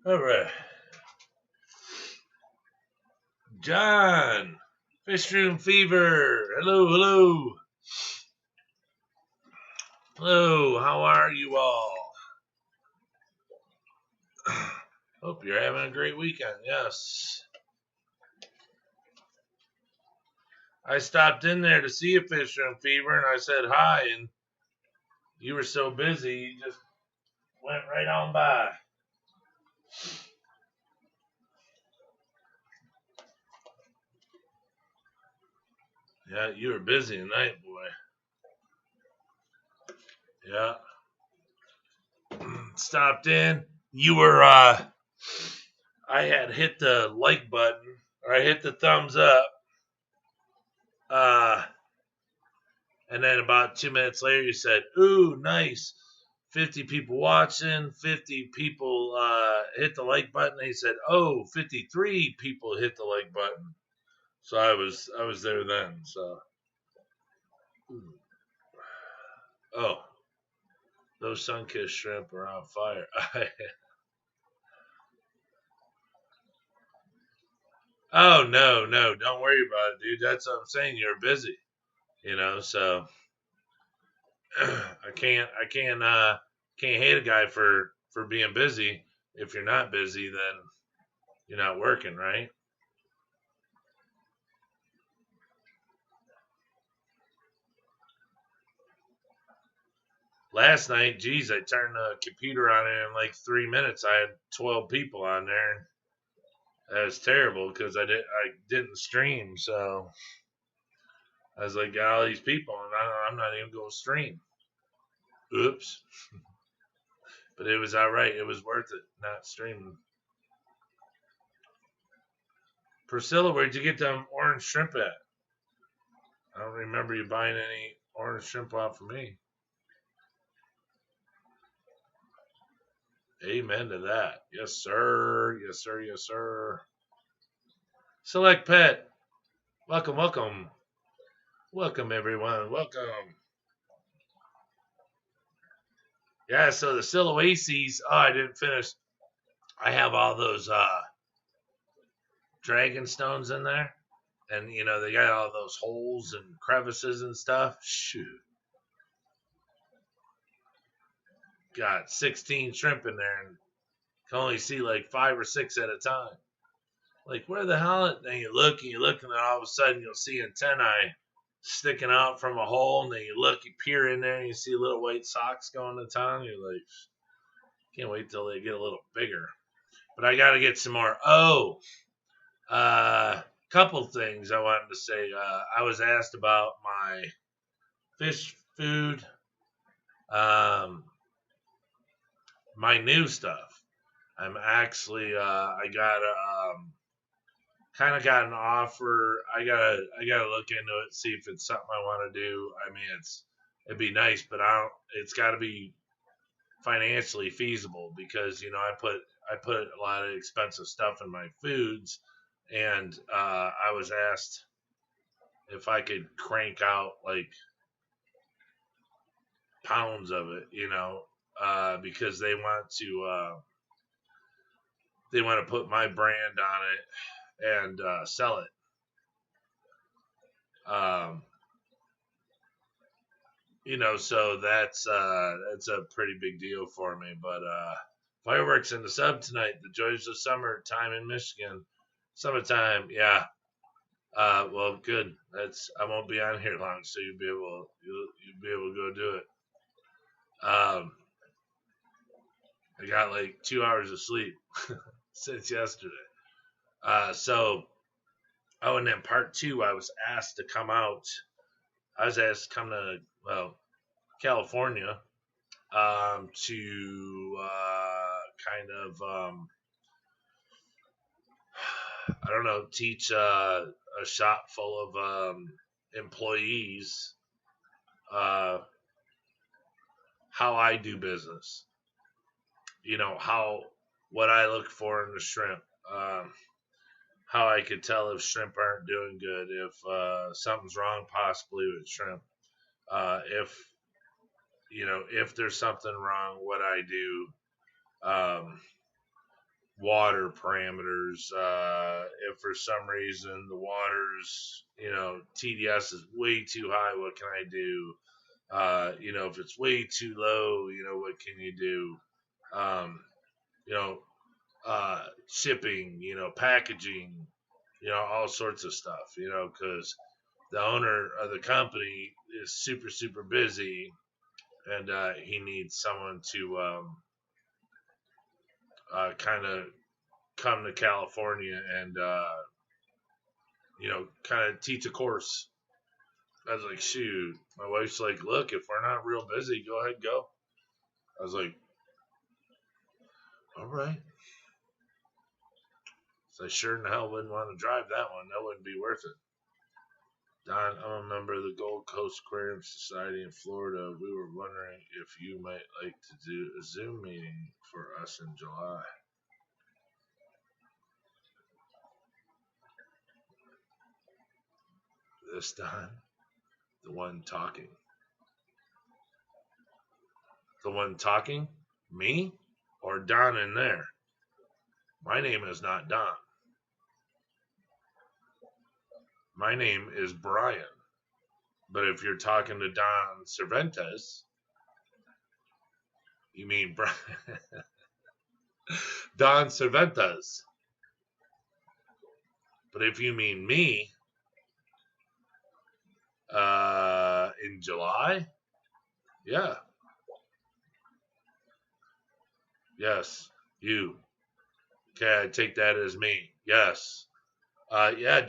All right. John, Fish Room Fever. Hello, hello. Hello, how are you all? Hope you're having a great weekend. Yes. I stopped in there to see you, Fish Room Fever, and I said hi, and you were so busy, you just went right on by. Yeah, you were busy tonight, boy. Yeah. Stopped in. You were, I had hit the like button, or I hit the thumbs up. And then about 2 minutes later, you said, ooh, nice. 50 people watching, 50 people hit the like button. And he said, oh, 53 people hit the like button. So I was there then. So, oh, those sun-kissed shrimp are on fire. Oh no, don't worry about it, dude. That's what I'm saying. You're busy, So I can't hate a guy for being busy. If you're not busy, then you're not working, right? Last night, geez, I turned the computer on and in like 3 minutes. I had 12 people on there. That was terrible because I didn't stream, so I was like, got all these people, and I'm not even going to stream. Oops. But it was all right. It was worth it not streaming. Priscilla, where'd you get them orange shrimp at? I don't remember you buying any orange shrimp off of me. Amen to that. Yes, sir. Yes, sir. Yes, sir. Select Pet. Welcome, welcome. Welcome, everyone. Welcome. Yeah, so the Siloaces, I didn't finish. I have all those dragon stones in there. And, they got all those holes and crevices and stuff. Shoot. Got 16 shrimp in there and can only see like 5 or 6 at a time. Like, where the hell? Then you look and then all of a sudden you'll see antennae sticking out from a hole. And then you look, you peer in there and you see little white socks going to town. You're like, can't wait till they get a little bigger. But I got to get some more. Oh, couple things I wanted to say. I was asked about my fish food, my new stuff. I'm actually, I got a, kind of got an offer. I gotta look into it, see if it's something I want to do. I mean, it'd be nice, but it's got to be financially feasible because I put a lot of expensive stuff in my foods, and I was asked if I could crank out like pounds of it, because they want to put my brand on it and sell it. Um, so that's a pretty big deal for me. But fireworks in the sub tonight. The joys of summer time in Michigan. Summertime, yeah. Well, good. I won't be on here long, so you'll be able to go do it. I got like 2 hours of sleep since yesterday. So and then part two, I was asked to come out. I was asked to come to California, to kind of I don't know, teach a shop full of employees how I do business. What I look for in the shrimp. How I could tell if shrimp aren't doing good, if something's wrong possibly with shrimp, if there's something wrong, what I do, water parameters, if for some reason the water's, TDS is way too high, what can I do? If it's way too low, what can you do? You know, Shipping, packaging, all sorts of stuff, because the owner of the company is super, super busy, and he needs someone to kind of come to California and, kind of teach a course. I was like, shoot. My wife's like, look, if we're not real busy, go ahead, go. I was like, all right. So I sure in the hell wouldn't want to drive that one. That wouldn't be worth it. Don, I'm a member of the Gold Coast Aquarium Society in Florida. We were wondering if you might like to do a Zoom meeting for us in July. This Don, the one talking. The one talking? Me? Or Don in there? My name is not Don. My name is Brian. But if you're talking to Don Cervantes, you mean Brian. Don Cervantes. But if you mean me, in July, yeah. Yes, you. Okay, I take that as me. Yes. Yeah,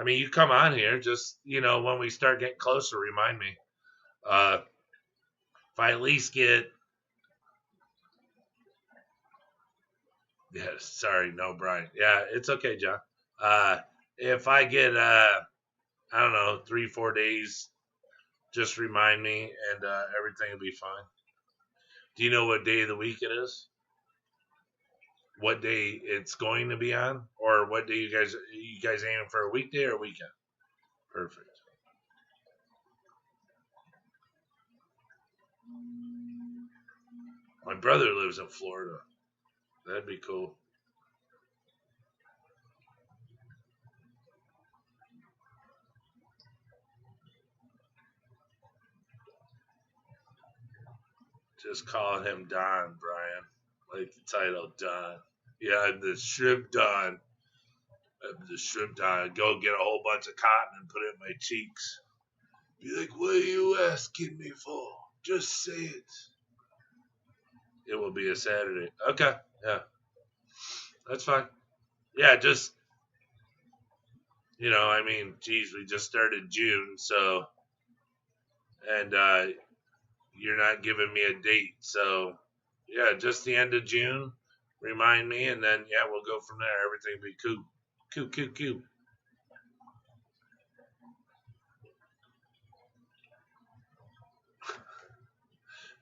you come on here, when we start getting closer, remind me. If I at least get, yes, sorry, no, Brian. Yeah, it's okay, John. If I get, I don't know, 3-4 days, just remind me, and everything will be fine. Do you know what day of the week it is? What day it's going to be on, or what day you guys aiming for, a weekday or a weekend? Perfect. My brother lives in Florida. That'd be cool. Just call him Don, Brian. Like the title, Don. Yeah, the shrimp Don. The shrimp Don. Go get a whole bunch of cotton and put it in my cheeks. Be like, what are you asking me for? Just say it. It will be a Saturday. Okay. Yeah. That's fine. Yeah, just, geez, we just started June, so, and you're not giving me a date. So, yeah, just the end of June. Remind me, and then, yeah, we'll go from there. Everything will be cool. Cool.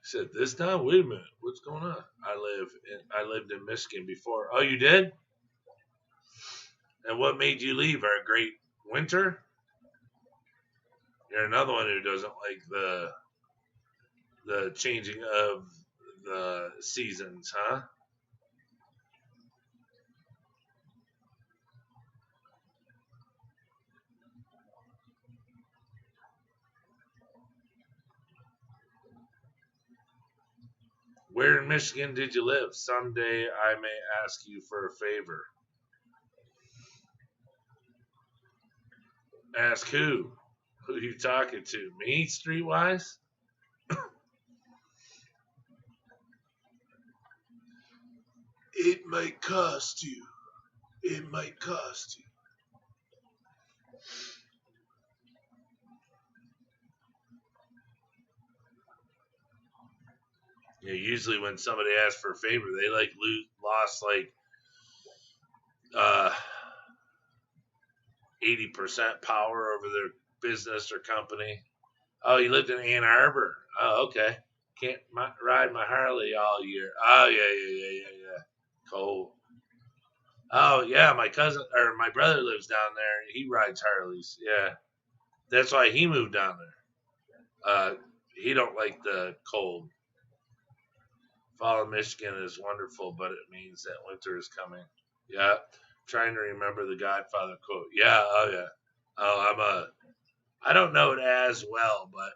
Said this time. Wait a minute, what's going on? I lived in Michigan before. Oh, you did? And what made you leave? Our great winter? You're another one who doesn't like the changing of the seasons, huh? Where in Michigan did you live? Someday I may ask you for a favor. Ask who? Who you talking to? Me, Streetwise? It might cost you. It might cost you. Yeah, usually when somebody asks for a favor, they like lost like 80% power over their business or company. Oh, you lived in Ann Arbor. Oh, okay. Can't ride my Harley all year. Oh, yeah. Cold. Oh, yeah. My cousin or my brother lives down there. He rides Harleys. Yeah, that's why he moved down there. He don't like the cold. Fall in Michigan is wonderful, but it means that winter is coming. Yeah, trying to remember the Godfather quote. Yeah, oh yeah. Oh, I don't know it as well, but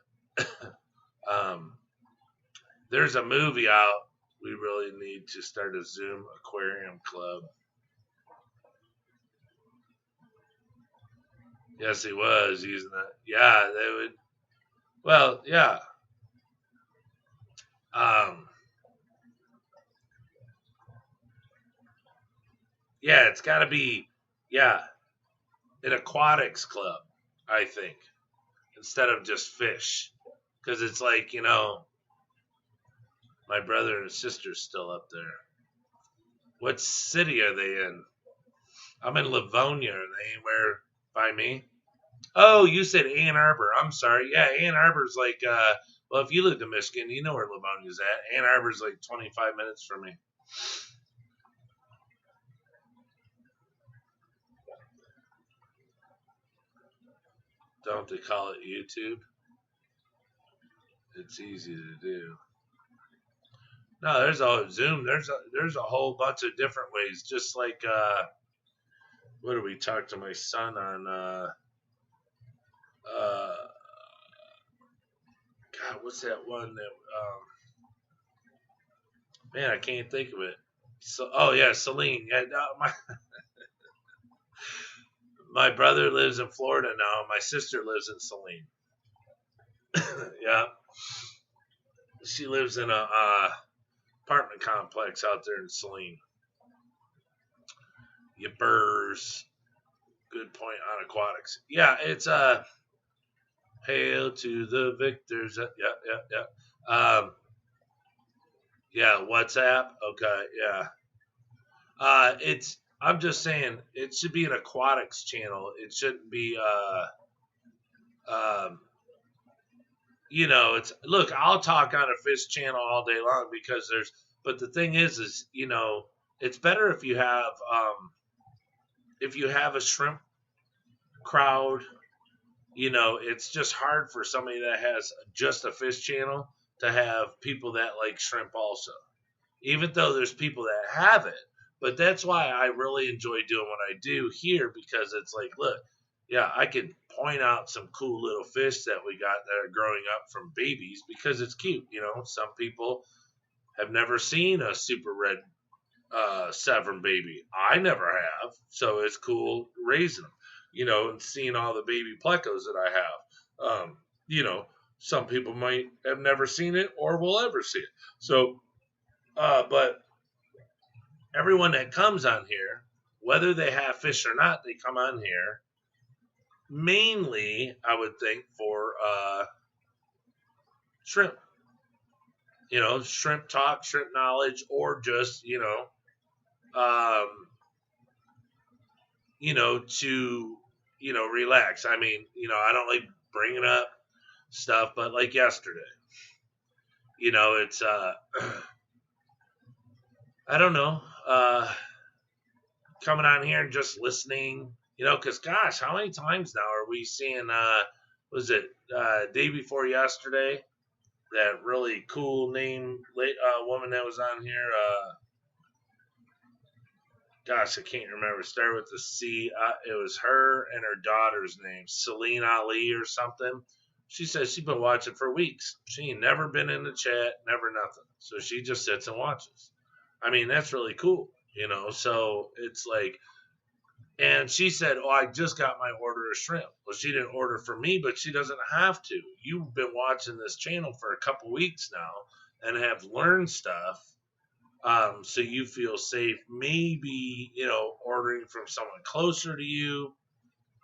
there's a movie out. We really need to start a Zoom aquarium club. Yes, he was using that. Yeah, they would. Well, yeah. Yeah, it's got to be, yeah, an aquatics club, I think, instead of just fish. Because it's like, my brother and sister's still up there. What city are they in? I'm in Livonia. Are they anywhere by me? Oh, you said Ann Arbor. I'm sorry. Yeah, Ann Arbor's like, well, if you lived in Michigan, you know where Livonia's at. Ann Arbor's like 25 minutes from me. Don't they call it YouTube? It's easy to do. No, there's a Zoom. There's a whole bunch of different ways. Just like what do we talk to my son on? God, what's that one that? Man, I can't think of it. So, oh yeah, Celine. Yeah, no, my brother lives in Florida now. My sister lives in Celine. Yeah, she lives in a apartment complex out there in Celine. Yippers. Good point on aquatics. Yeah, it's hail to the victors. Yeah. Yeah, WhatsApp. Okay, yeah. It's. I'm just saying it should be an aquatics channel. It shouldn't be. Um, it's look. I'll talk on a fish channel all day long because there's. But the thing is, it's better if you have a shrimp crowd. It's just hard for somebody that has just a fish channel to have people that like shrimp also. Even though there's people that have it. But that's why I really enjoy doing what I do here because it's like, look, yeah, I can point out some cool little fish that we got that are growing up from babies because it's cute. Some people have never seen a super red Severn baby. I never have, so it's cool raising them. And seeing all the baby plecos that I have. Some people might have never seen it or will ever see it. So, but everyone that comes on here, whether they have fish or not, they come on here mainly, I would think, for shrimp. Shrimp talk, shrimp knowledge, or just, um, to, relax. I mean, I don't like bringing up stuff, but like yesterday, it's, I don't know, coming on here and just listening, because gosh, how many times now are we seeing, was it day before yesterday, that really cool name woman that was on here, gosh, I can't remember. Started with the C. It was her and her daughter's name, Celine Ali or something. She says she's been watching for weeks. She ain't never been in the chat, never nothing. So she just sits and watches. I mean, that's really cool, you know. So it's like, and she said, "Oh, I just got my order of shrimp." Well, she didn't order for me, but she doesn't have to. You've been watching this channel for a couple weeks now and have learned stuff, so you feel safe. Maybe ordering from someone closer to you,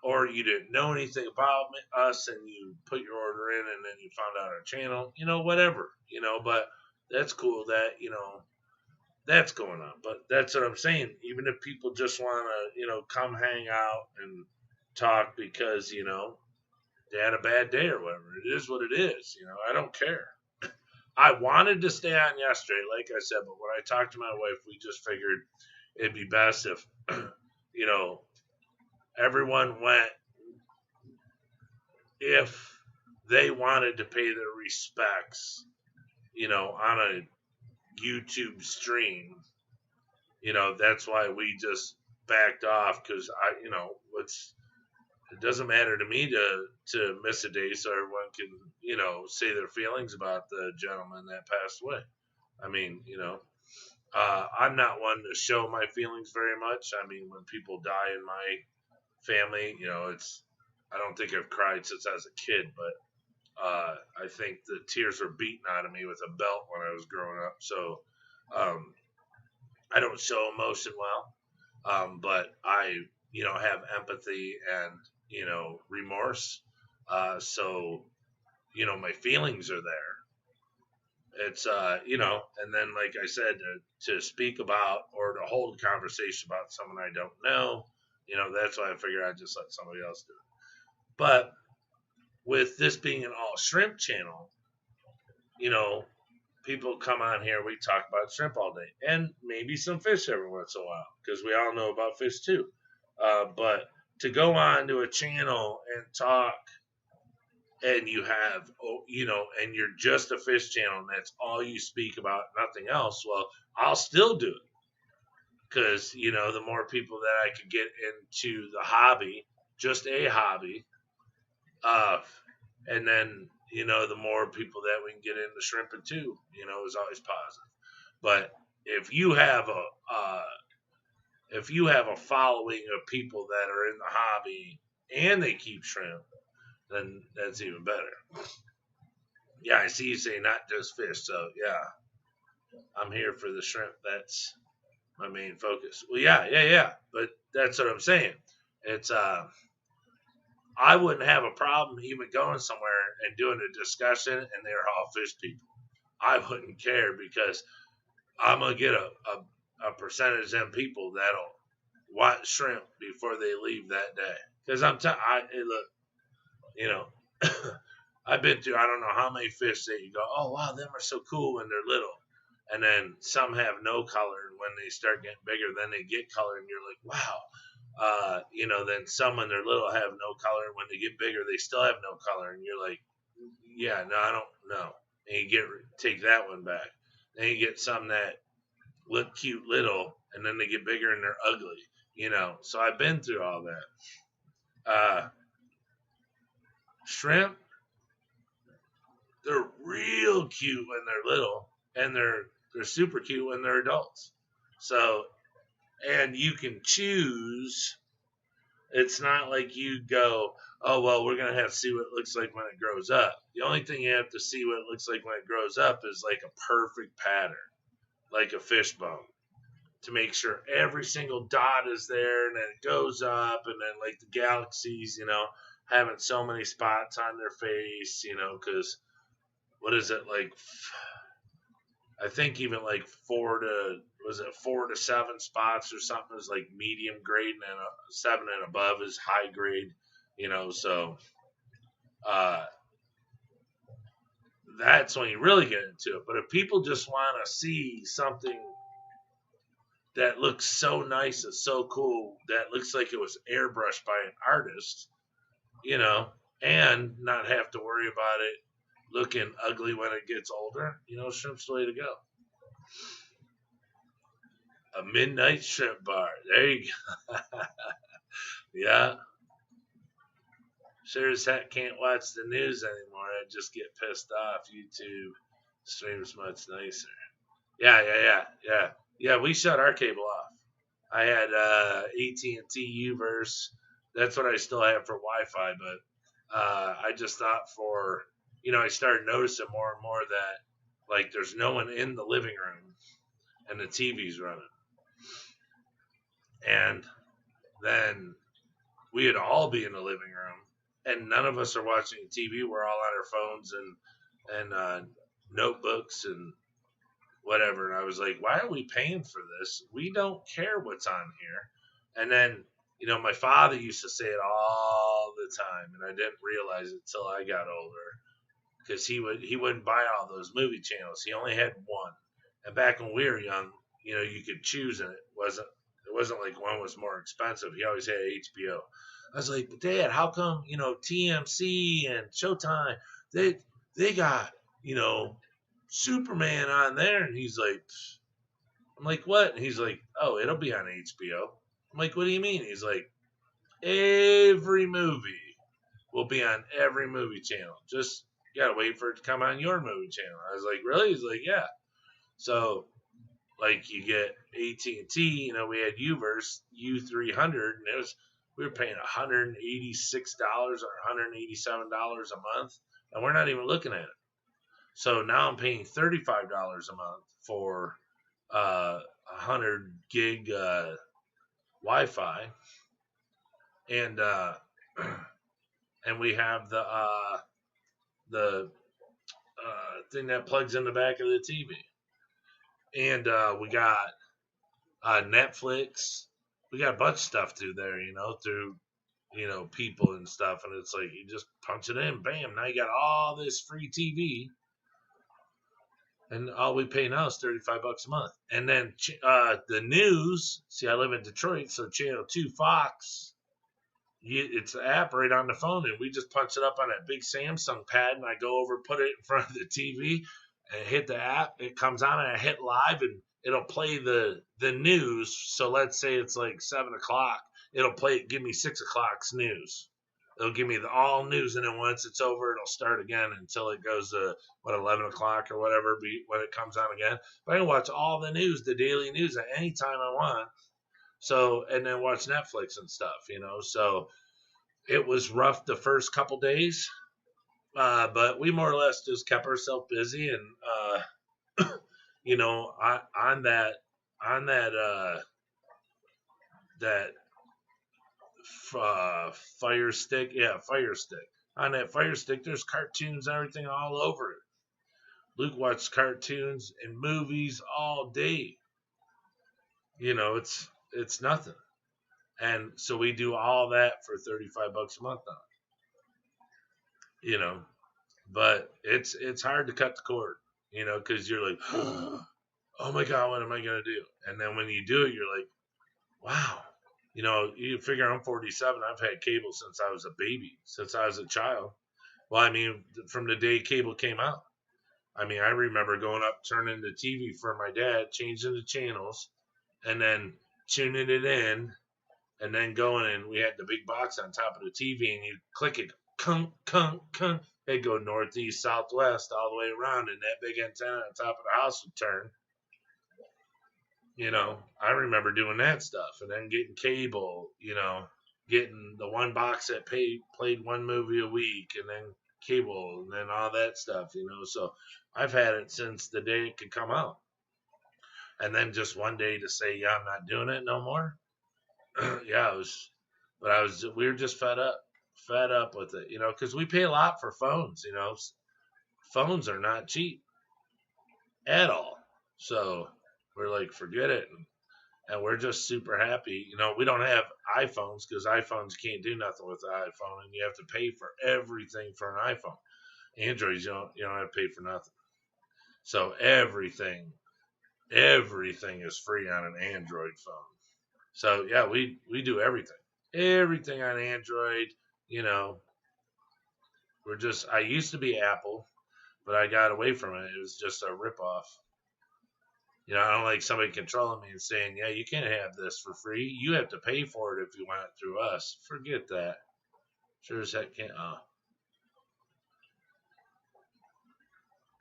or you didn't know anything about us and you put your order in and then you found out our channel. Whatever. But that's cool that that's going on. But that's what I'm saying. Even if people just want to, come hang out and talk because, they had a bad day or whatever. It is what it is. I don't care. I wanted to stay on yesterday, like I said, but when I talked to my wife, we just figured it'd be best if, everyone went if they wanted to pay their respects, on a YouTube stream. That's why we just backed off because it doesn't matter to me to miss a day so everyone can, say their feelings about the gentleman that passed away. I mean, I'm not one to show my feelings very much. I mean, when people die in my family, I don't think I've cried since I was a kid, but I think the tears were beaten out of me with a belt when I was growing up. So I don't show emotion well, but I, have empathy and, remorse. So, my feelings are there. It's, and then, like I said, to speak about or to hold a conversation about someone I don't know, that's why I figured I'd just let somebody else do it. But with this being an all shrimp channel, people come on here, we talk about shrimp all day and maybe some fish every once in a while because we all know about fish too. But to go on to a channel and talk and you have, and you're just a fish channel and that's all you speak about, nothing else, well, I'll still do it because, the more people that I could get into the hobby, just a hobby, and then, the more people that we can get into shrimping too, is always positive. But if you have a following of people that are in the hobby and they keep shrimp, then that's even better. Yeah, I see you say not just fish, so yeah, I'm here for the shrimp. That's my main focus. Well, yeah. But that's what I'm saying. It's I wouldn't have a problem even going somewhere and doing a discussion and they're all fish people. I wouldn't care because I'm gonna get a percentage of them people that'll watch shrimp before they leave that day. Because look, I've been through I don't know how many fish that you go, oh wow, them are so cool when they're little, and then some have no color, and when they start getting bigger, then they get color, and you're like, wow. Then some when they're little have no color. When they get bigger, they still have no color, and you're like, yeah, no, I don't know. And you take that one back. Then you get some that look cute little, and then they get bigger and they're ugly. So I've been through all that. Shrimp, they're real cute when they're little, and they're super cute when they're adults. So, and you can choose. It's not like you go, oh, well, we're going to have to see what it looks like when it grows up. The only thing you have to see what it looks like when it grows up is like a perfect pattern, like a fishbone, to make sure every single dot is there and then it goes up and then like the galaxies, having so many spots on their face, because what is it like? I think even like 4 to 7 spots or something is like medium grade, and then 7 and above is high grade, so that's when you really get into it. But if people just want to see something that looks so nice and so cool, that looks like it was airbrushed by an artist, and not have to worry about it looking ugly when it gets older, shrimp's the way to go. A midnight shrimp bar. There you go. Yeah. sure as heck can't watch the news anymore. I just get pissed off. YouTube streams much nicer. Yeah. We shut our cable off. I had AT&T Uverse. That's what I still have for Wi-Fi, but I just thought I started noticing more and more that like there's no one in the living room and the TV's running, and then we'd all be in the living room, and none of us are watching TV. We're all on our phones and notebooks and whatever. And I was like, why are we paying for this? We don't care what's on here. And then, my father used to say it all the time, and I didn't realize it till I got older, because he wouldn't buy all those movie channels. He only had one. And back when we were young, you could choose, and it wasn't like one was more expensive. He always had HBO. I was like, but Dad, how come TMC and Showtime they got Superman on there? And he's like, I'm like, what? And he's like, oh, it'll be on HBO. I'm like, what do you mean? He's like, every movie will be on every movie channel. Just you gotta wait for it to come on your movie channel. I was like, really? He's like, yeah. So like you get AT&T, we had Uverse U300, and we were paying $186 or $187 a month, and we're not even looking at it. So now I'm paying $35 a month for 100 gig Wi-Fi, and and we have the thing that plugs in the back of the TV, and we got Netflix. We got a bunch of stuff through there, through people and stuff, and it's like you just punch it in, bam, now you got all this free TV. And all we pay now is $35 a month. And then the news, see, I live in Detroit, so Channel 2 Fox, it's the app right on the phone, and we just punch it up on that big Samsung pad, and I go over, put it in front of the TV, and hit the app. It comes on, and I hit live, and it'll play the news. So let's say it's like 7 o'clock. It'll give me 6 o'clock's news. It'll give me all news, and then once it's over, it'll start again until it goes to 11 o'clock or whatever when it comes on again. But I can watch all the news, the daily news, at any time I want. So, and then watch Netflix and stuff, So it was rough the first couple days, but we more or less just kept ourselves busy, and on that Fire Stick. Yeah, Fire Stick. On that Fire Stick, there's cartoons and everything all over it. Luke watched cartoons and movies all day. It's nothing. And so we do all that for $35 a month now. But it's hard to cut the cord, because you're like, oh my God, what am I gonna do? And then when you do it, you're like, wow. You figure I'm 47. I've had cable since I was a baby, since I was a child. Well, I mean, from the day cable came out. I mean, I remember going up, turning the TV for my dad, changing the channels, and then tuning it in, and then going, and we had the big box on top of the TV, and you click it, kunk, kunk, kunk. It'd go northeast, southwest, all the way around, and that big antenna on top of the house would turn. I remember doing that stuff, and then getting cable, getting the one box that played one movie a week, and then cable, and then all that stuff, So I've had it since the day it could come out. And then just one day to say, yeah, I'm not doing it no more. Yeah, we were just fed up with it, because we pay a lot for phones, Phones are not cheap at all. So we're like, forget it. And we're just super happy. We don't have iPhones, because iPhones can't do nothing with the iPhone, and you have to pay for everything for an iPhone. Androids, you don't have to pay for nothing. So everything is free on an Android phone. So yeah, we do everything on Android. I used to be Apple, but I got away from it. It was just a ripoff. I don't like somebody controlling me and saying, yeah, you can't have this for free. You have to pay for it if you want it through us. Forget that. Sure as heck can't.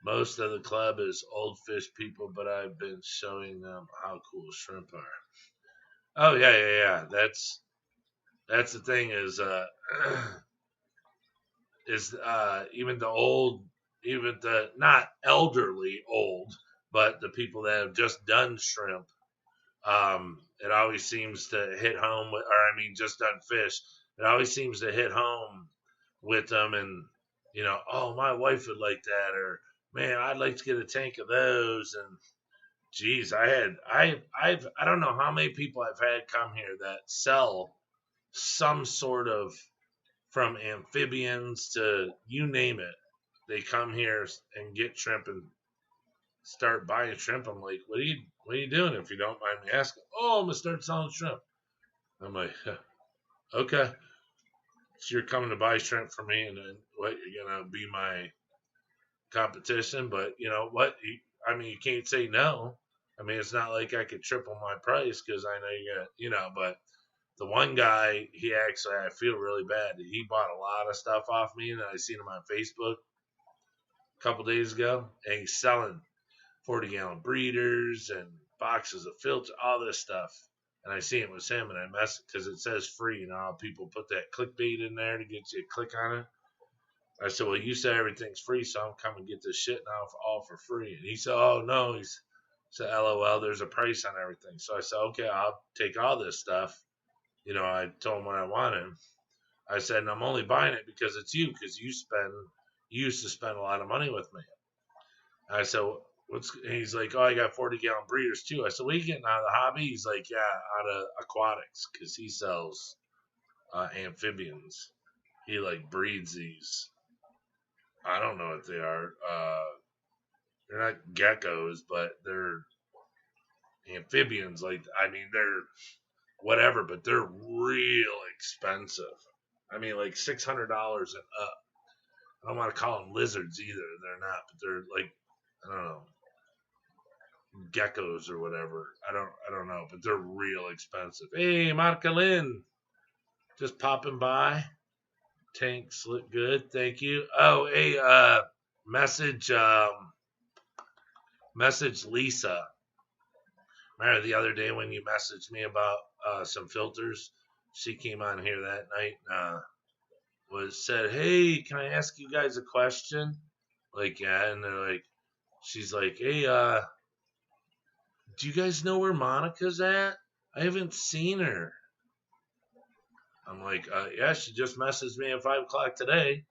Most of the club is old fish people, but I've been showing them how cool shrimp are. Oh yeah, yeah, yeah. That's the thing is even the old, even the not elderly old, but the people that have just done shrimp. It always seems to hit home with, or I mean, just done fish. It always seems to hit home with them, and oh, my wife would like that, or man, I'd like to get a tank of those, and geez, I don't know how many people I've had come here that sell some sort of, from amphibians to you name it. They come here and get shrimp and start buying shrimp. I'm like, what are you doing if you don't mind me asking? Oh, I'm gonna start selling shrimp. I'm like, okay. So you're coming to buy shrimp from me, and then what? You're gonna be my competition? But you know what? I mean, you can't say no. I mean, it's not like I could triple my price because I know you're gonna, But the one guy, he actually, I feel really bad. He bought a lot of stuff off me, and I seen him on Facebook a couple days ago, and he's selling 40-gallon breeders and boxes of filter, all this stuff. And I see it was him, and I messed because it says free. How people put that clickbait in there to get you to click on it. I said, well, you said everything's free, so I'm coming to get this shit now all for free. And he said, oh, no. He said, LOL, there's a price on everything. So I said, okay, I'll take all this stuff. I told him what I wanted. I said, and I'm only buying it because it's you, because you used to spend a lot of money with me. I said, and he's like, oh, I got 40-gallon breeders too. I said, what are you getting out of the hobby? He's like, yeah, out of aquatics, because he sells amphibians. He like breeds these. I don't know what they are. They're not geckos, but they're amphibians. Like, I mean, they're whatever, but they're real expensive. I mean, like $600 and up. I don't want to call them lizards either. They're not, but they're like, I don't know, geckos or whatever. I don't know, but they're real expensive. Hey, Monica Lynn, just popping by. Tanks look good, thank you. Oh, hey, message Lisa. Remember the other day when you messaged me about some filters? She came on here that night and said, hey, can I ask you guys a question? Like, yeah, and they're like, she's like, hey, do you guys know where Monica's at? I haven't seen her. I'm like, yeah, she just messaged me at 5 o'clock today.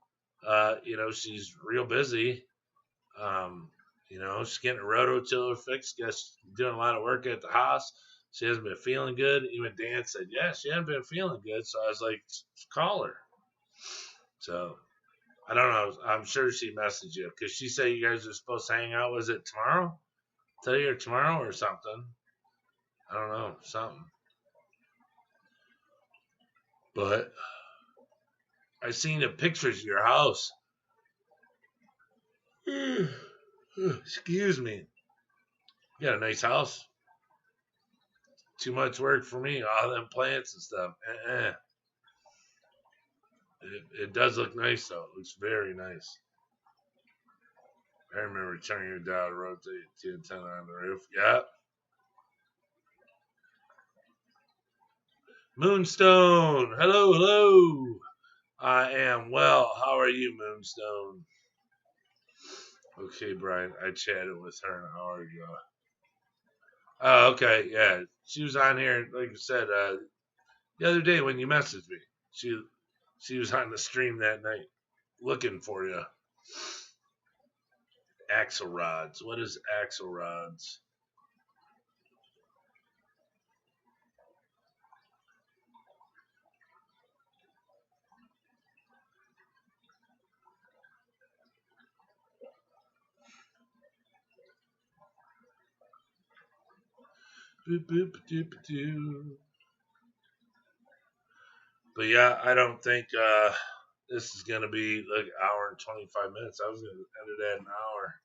She's real busy. She's getting a rototiller fixed. Guess doing a lot of work at the house. She hasn't been feeling good. Even Dan said, yeah, she hasn't been feeling good. So I was like, call her. So I don't know. I'm sure she messaged you because she said you guys are supposed to hang out. Was it tomorrow? Today or tomorrow or something? I don't know. Something. But I seen the pictures of your house. Excuse me. You got a nice house. Too much work for me. All them plants and stuff. It does look nice though. It looks very nice. I remember turning your dial to rotate the antenna on the roof. Yep. Moonstone. Hello, hello. I am well. How are you, Moonstone? Okay, Brian. I chatted with her an hour ago. Oh, okay. Yeah. She was on here, like I said, the other day when you messaged me. She was on the stream that night looking for you. Axle rods. What is axle rods? Boop, boop, doop, doo. But yeah, I don't think this is gonna be like an hour and 25 minutes. I was gonna end it at an hour.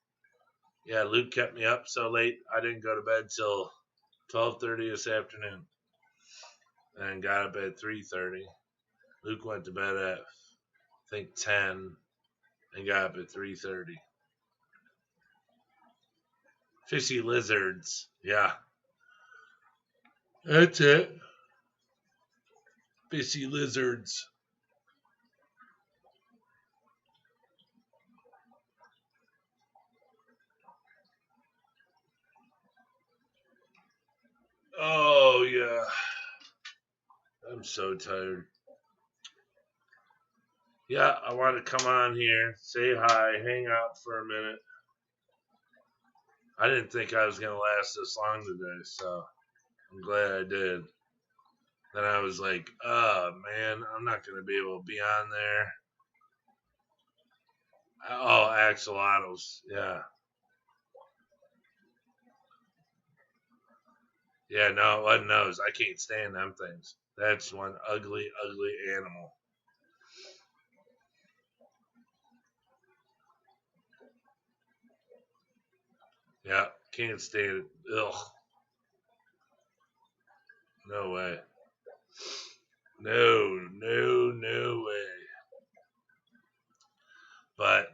Yeah, Luke kept me up so late. I didn't go to bed till 12:30 this afternoon, and got up at 3:30. Luke went to bed at think 10, and got up at 3:30. Fishy lizards. Yeah. That's it. Fishy lizards. Oh, yeah. I'm so tired. Yeah, I want to come on here, say hi, hang out for a minute. I didn't think I was going to last this long today, so I'm glad I did. Then I was like, oh, man, I'm not going to be able to be on there. Oh, axolotls. Yeah. Yeah, no, it wasn't those. I can't stand them things. That's one ugly, ugly animal. Yeah, can't stand it. Ugh. No way. No way. But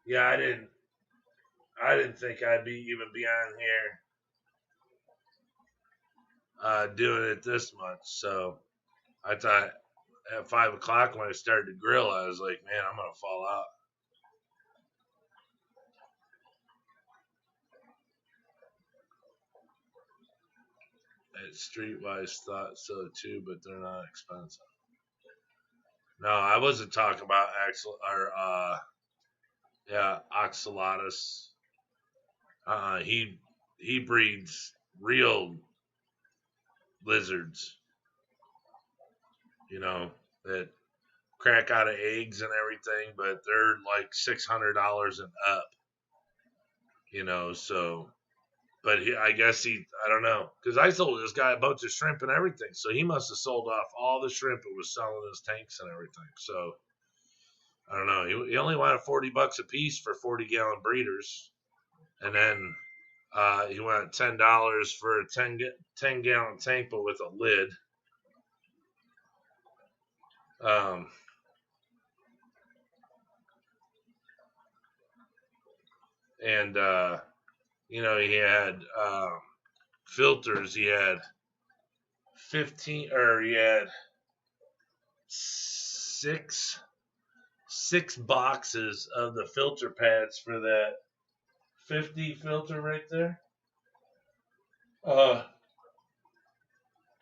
yeah, I didn't think I'd even be on here doing it this much. So I thought at 5 o'clock when I started to grill, I was like, man, I'm gonna fall out. At Streetwise thought so too, but they're not expensive. No, I wasn't talking about Oxalotus. He breeds real lizards, you know, that crack out of eggs and everything, but they're like $600 and up, you know. So, but I guess I don't know, because I sold this guy a bunch of shrimp and everything, so he must have sold off all the shrimp and was selling his tanks and everything. So I don't know. He only wanted $40 a piece for 40-gallon breeders, and then he wanted $10 for a 10-gallon tank, but with a lid. Um, and you know, he had filters. He had 15, or he had six boxes of the filter pads for that 50 filter right there.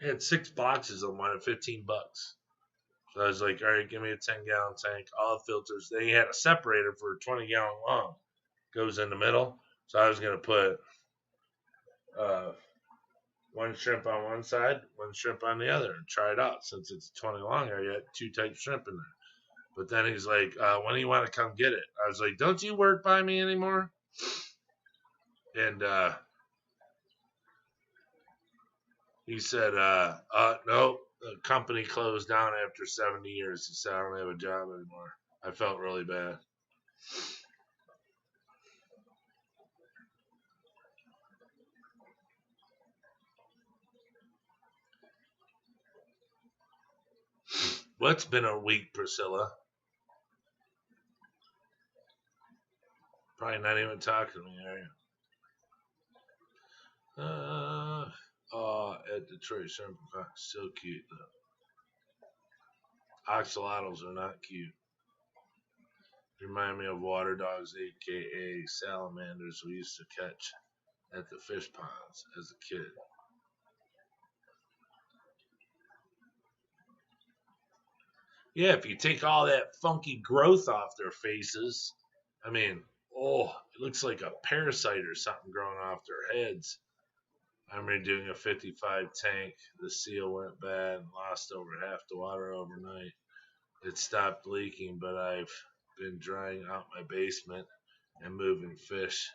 He had 6 boxes of mine at $15. So I was like, all right, give me a 10-gallon tank, all the filters. Then he had a separator for 20-gallon long, goes in the middle. So I was gonna put one shrimp on one side, one shrimp on the other, and try it out. Since it's 20 long, I got 2 types of shrimp in there. But then he's like, when do you want to come get it? I was like, don't you work by me anymore? And he said, no, the company closed down after 70 years. He said, I don't have a job anymore. I felt really bad. What's been a week, Priscilla? Probably not even talking to me, are you? At Detroit Shrimp Park. So cute, though. Axolotls are not cute. Remind me of water dogs, aka salamanders, we used to catch at the fish ponds as a kid. Yeah, if you take all that funky growth off their faces, I mean, oh, it looks like a parasite or something growing off their heads. I remember doing a 55 tank. The seal went bad and lost over half the water overnight. It stopped leaking, but I've been drying out my basement and moving fish.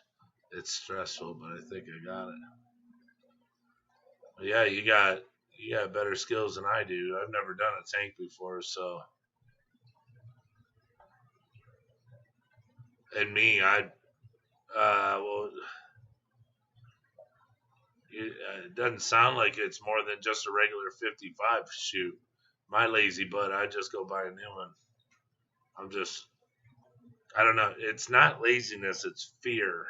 It's stressful, but I think I got it. But yeah, you got better skills than I do. I've never done a tank before, so and me, well, it doesn't sound like it's more than just a regular 55 shoot. My lazy butt, I just go buy a new one. I don't know. It's not laziness, it's fear.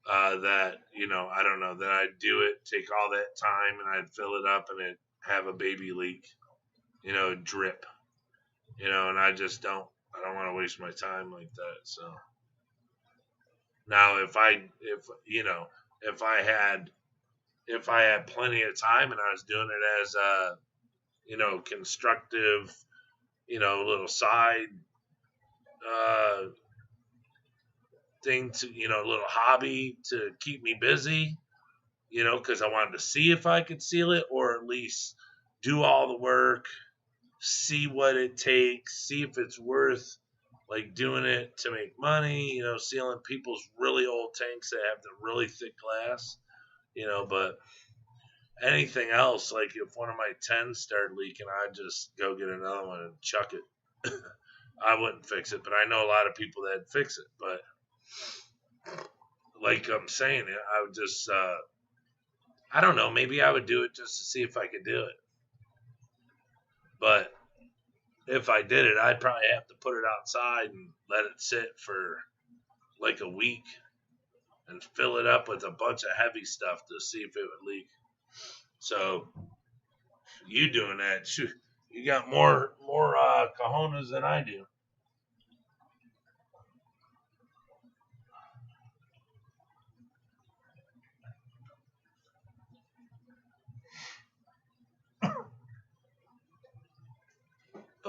That, I don't know, that I'd do it, take all that time, and I'd fill it up and it have a baby leak, drip, and I don't want to waste my time like that. So now if I had, plenty of time and I was doing it as a, constructive, little side, uh, thing to, a little hobby to keep me busy, because I wanted to see if I could seal it or at least do all the work, see what it takes, see if it's worth like doing it to make money, sealing people's really old tanks that have the really thick glass, but anything else, like if one of my 10s started leaking, I'd just go get another one and chuck it. I wouldn't fix it, but I know a lot of people that fix it. But like I'm saying, I would just, I don't know, maybe I would do it just to see if I could do it. But if I did it, I'd probably have to put it outside and let it sit for like a week and fill it up with a bunch of heavy stuff to see if it would leak. So you doing that? Shoot, you got more cojones than I do.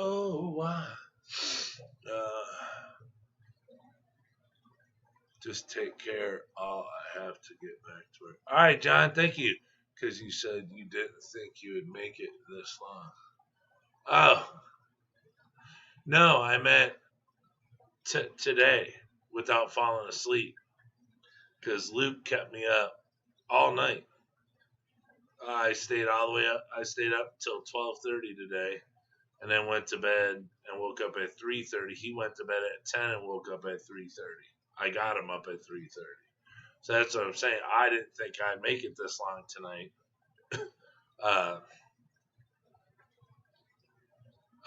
Oh wow. Uh, just take care. Oh, I have to get back to work. All right, John. Thank you, because you said you didn't think you would make it this long. Oh no, I meant today without falling asleep because Luke kept me up all night. I stayed all the way up. I stayed up till 12:30 today, and then went to bed and woke up at 3:30. He went to bed at 10 and woke up at 3:30. I got him up at 3:30. So that's what I'm saying. I didn't think I'd make it this long tonight.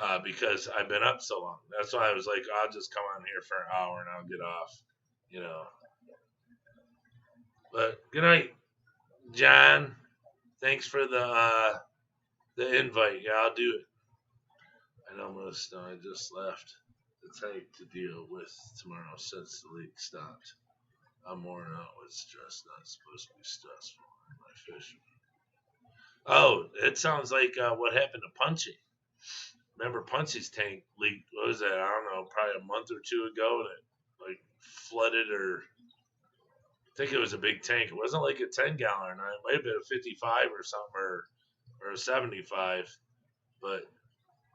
Uh, because I've been up so long. That's why I was like, I'll just come on here for an hour and I'll get off, you know. But good night, John. Thanks for the invite. Yeah, I'll do it. I know most. I just left the tank to deal with tomorrow since the leak stopped. I'm worn out with stress. Not supposed to be stressful. My fishing. Oh, it sounds like what happened to Punchy. Remember Punchy's tank leaked? What was that? I don't know, probably a month or two ago, and it like flooded, or I think it was a big tank. It wasn't like a 10-gallon. It might have been a 55 or something, or a 75. But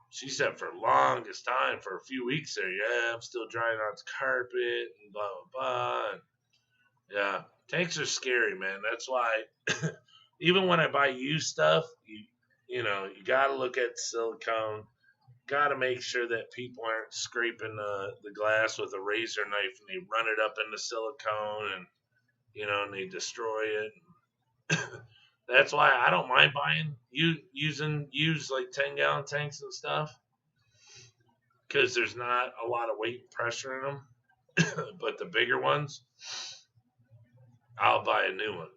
she said for longest time, for a few weeks there, yeah, I'm still drying on its carpet and blah blah blah. And yeah, tanks are scary, man. That's why even when I buy used stuff, you got to look at silicone. Got to make sure that people aren't scraping the glass with a razor knife and they run it up into silicone, and and they destroy it. That's why I don't mind buying using used like 10-gallon tanks and stuff, because there's not a lot of weight and pressure in them. But the bigger ones, I'll buy a new one.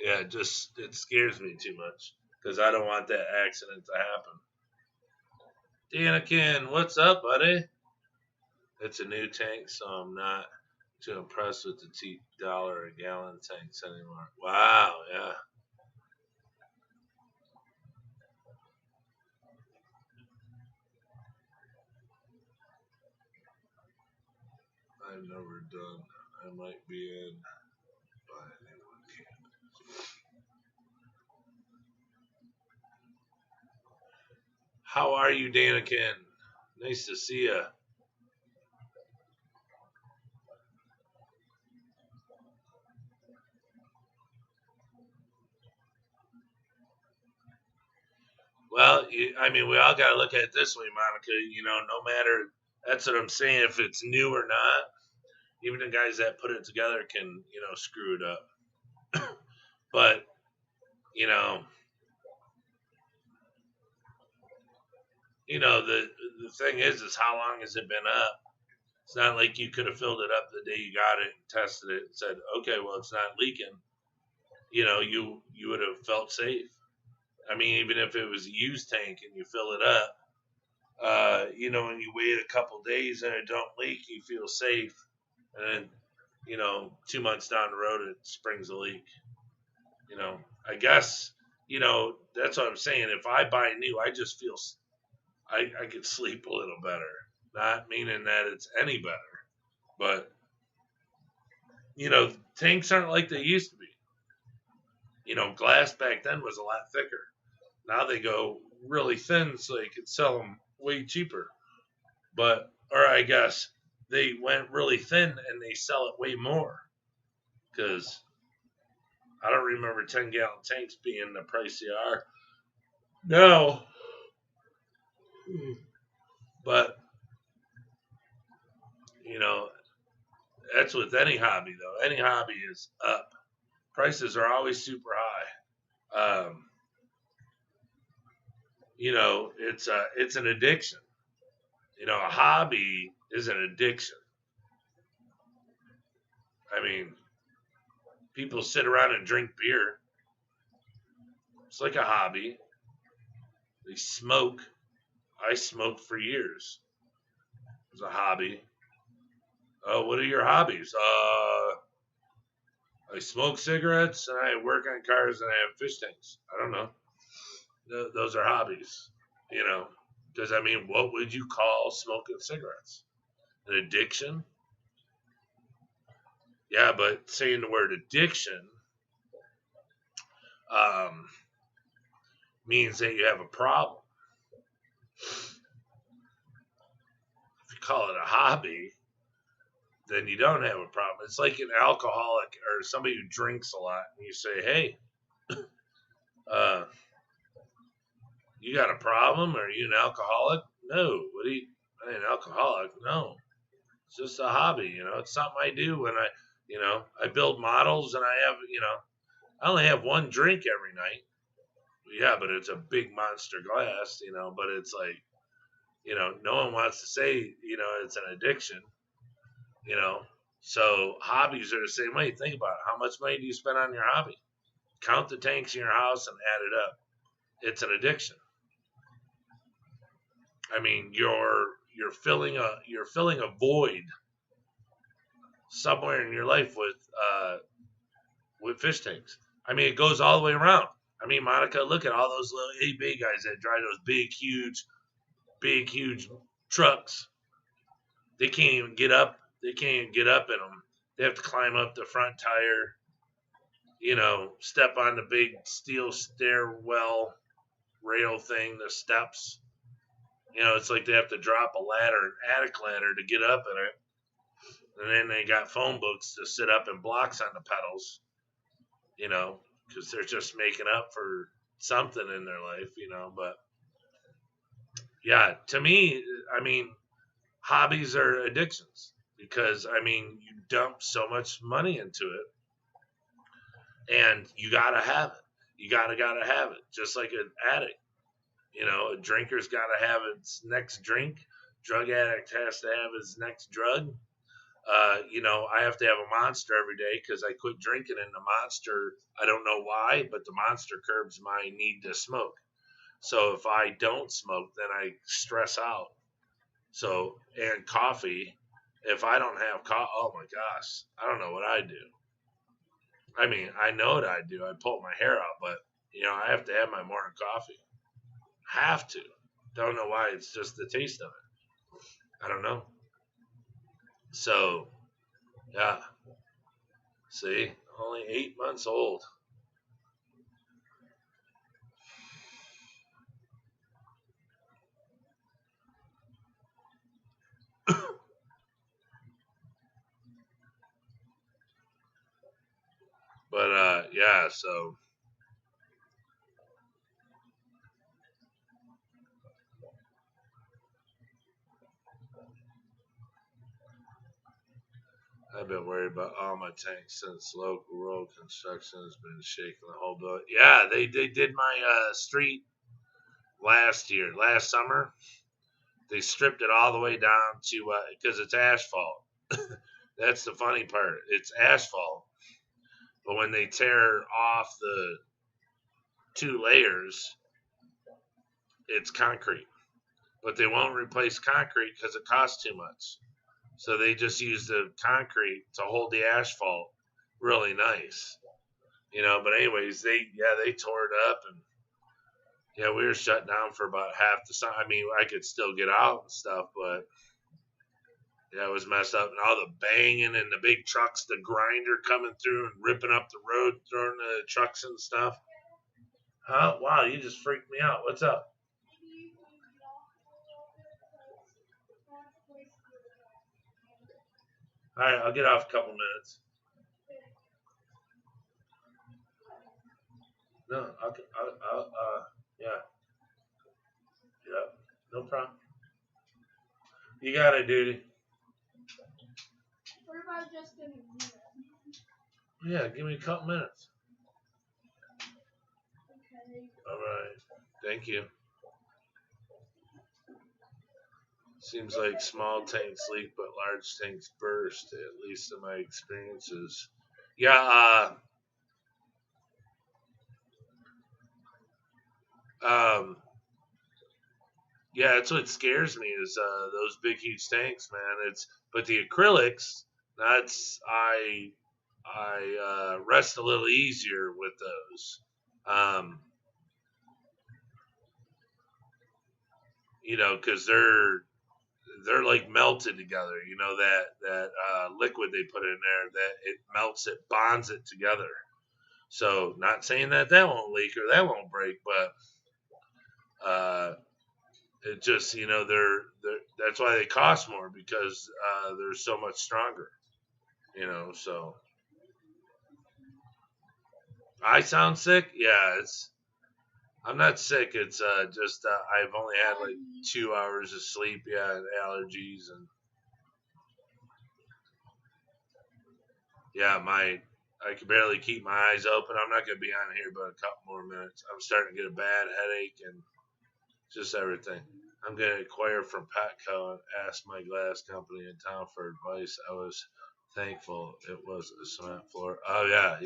Yeah, it scares me too much because I don't want that accident to happen. Danikin, what's up, buddy? It's a new tank, so I'm not too impressed with the cheap dollar a gallon tanks anymore. Wow, yeah. I've never done. I might be in by anyone can. How are you, Danikin? Nice to see you. Well, I mean, we all got to look at it this way, Monica. No matter, that's what I'm saying. If it's new or not, even the guys that put it together can, screw it up. But, you know, the thing is how long has it been up? It's not like you could have filled it up the day you got it and tested it and said, okay, well, it's not leaking. You would have felt safe. I mean, even if it was a used tank and you fill it up, and you wait a couple days and it don't leak, you feel safe. And then, 2 months down the road, it springs a leak. I guess, that's what I'm saying. If I buy new, I just feel I could sleep a little better. Not meaning that it's any better, but tanks aren't like they used to be. Glass back then was a lot thicker. Now they go really thin so they could sell them way cheaper. Or I guess they went really thin and they sell it way more. Because I don't remember 10-gallon tanks being the price they are now. But, that's with any hobby, though. Any hobby is up. Prices are always super high. It's an addiction. A hobby is an addiction. I mean, people sit around and drink beer. It's like a hobby. They smoke. I smoked for years. It was a hobby. Oh, what are your hobbies? I smoke cigarettes and I work on cars and I have fish tanks. I don't know. Those are hobbies. Because I mean, what would you call smoking cigarettes? An addiction? Yeah, but saying the word addiction means that you have a problem. If you call it a hobby, then you don't have a problem. It's like an alcoholic or somebody who drinks a lot, and you say, "Hey, you got a problem? Are you an alcoholic?" No. What do you? I ain't an alcoholic. No. It's just a hobby. It's something I do when I build models and I have, I only have one drink every night. Yeah, but it's a big monster glass, but it's like, no one wants to say, it's an addiction, So hobbies are the same way. Think about it. How much money do you spend on your hobby? Count the tanks in your house and add it up. It's an addiction. I mean, you're filling a void somewhere in your life with fish tanks. I mean, it goes all the way around. I mean, Monica, look at all those little eBay guys that drive those big, huge trucks. They can't even get up. They can't even get up in them. They have to climb up the front tire. Step on the big steel stairwell rail thing, the steps. It's like they have to drop a ladder, an attic ladder, to get up in it. And then they got phone books to sit up in blocks on the pedals, because they're just making up for something in their life, But yeah, to me, I mean, hobbies are addictions because, I mean, you dump so much money into it and you got to have it. You got to have it, just like an addict. A drinker's got to have its next drink. Drug addict has to have his next drug. I have to have a Monster every day because I quit drinking, and the Monster, I don't know why, but the Monster curbs my need to smoke. So if I don't smoke, then I stress out. So, and coffee, if I don't have coffee, oh my gosh, I don't know what I do. I mean, I know what I do. I pull my hair out, but, I have to have my morning coffee. Have to. Don't know why. It's just the taste of it. I don't know. So, yeah. See, only 8 months old. But yeah, so I've been worried about all my tanks since local road construction has been shaking the whole building. Yeah, they did my street last summer. They stripped it all the way down to because it's asphalt. That's the funny part. It's asphalt, but when they tear off the 2 layers, it's concrete. But they won't replace concrete because it costs too much. So they just use the concrete to hold the asphalt really nice. But anyways, they tore it up, and yeah, we were shut down for about half the time. I mean, I could still get out and stuff, but yeah, it was messed up. And all the banging and the big trucks, the grinder coming through and ripping up the road, throwing the trucks and stuff. Huh? Wow, you just freaked me out. What's up? All right, I'll get off a couple minutes. No, yeah, no problem. You got it, dude. What about just a minute? Yeah, give me a couple minutes. Okay. All right. Thank you. Seems like small tanks leak, but large tanks burst, at least in my experiences. Yeah, yeah, that's what scares me is those big huge tanks, man. But the acrylics, that's I rest a little easier with those. Um, because they're like melted together. That liquid they put in there that it melts it, bonds it together. So not saying that won't leak or that won't break, but it just they're that's why they cost more because they're so much stronger. So I sound sick. Yeah, I'm not sick. It's just I've only had like 2 hours of sleep. Yeah, and allergies and yeah, I can barely keep my eyes open. I'm not gonna be on here but a couple more minutes. I'm starting to get a bad headache and just everything. I'm gonna inquire from Patco and ask my glass company in town for advice. I was thankful it was a cement floor. Oh yeah.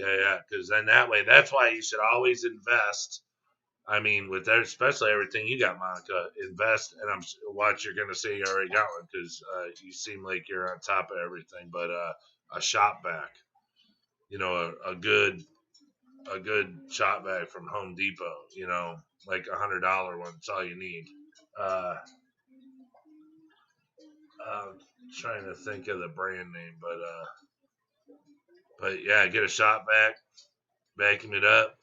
Because then that way, that's why you should always invest. I mean, with that, especially everything you got, Monica, invest. And I'm what you're gonna say you already got one because you seem like you're on top of everything. But a shop vac, a good shop vac from Home Depot, like $100 one. That's all you need. Uh, I'm trying to think of the brand name, but yeah, get a shop vac, vacuum it up,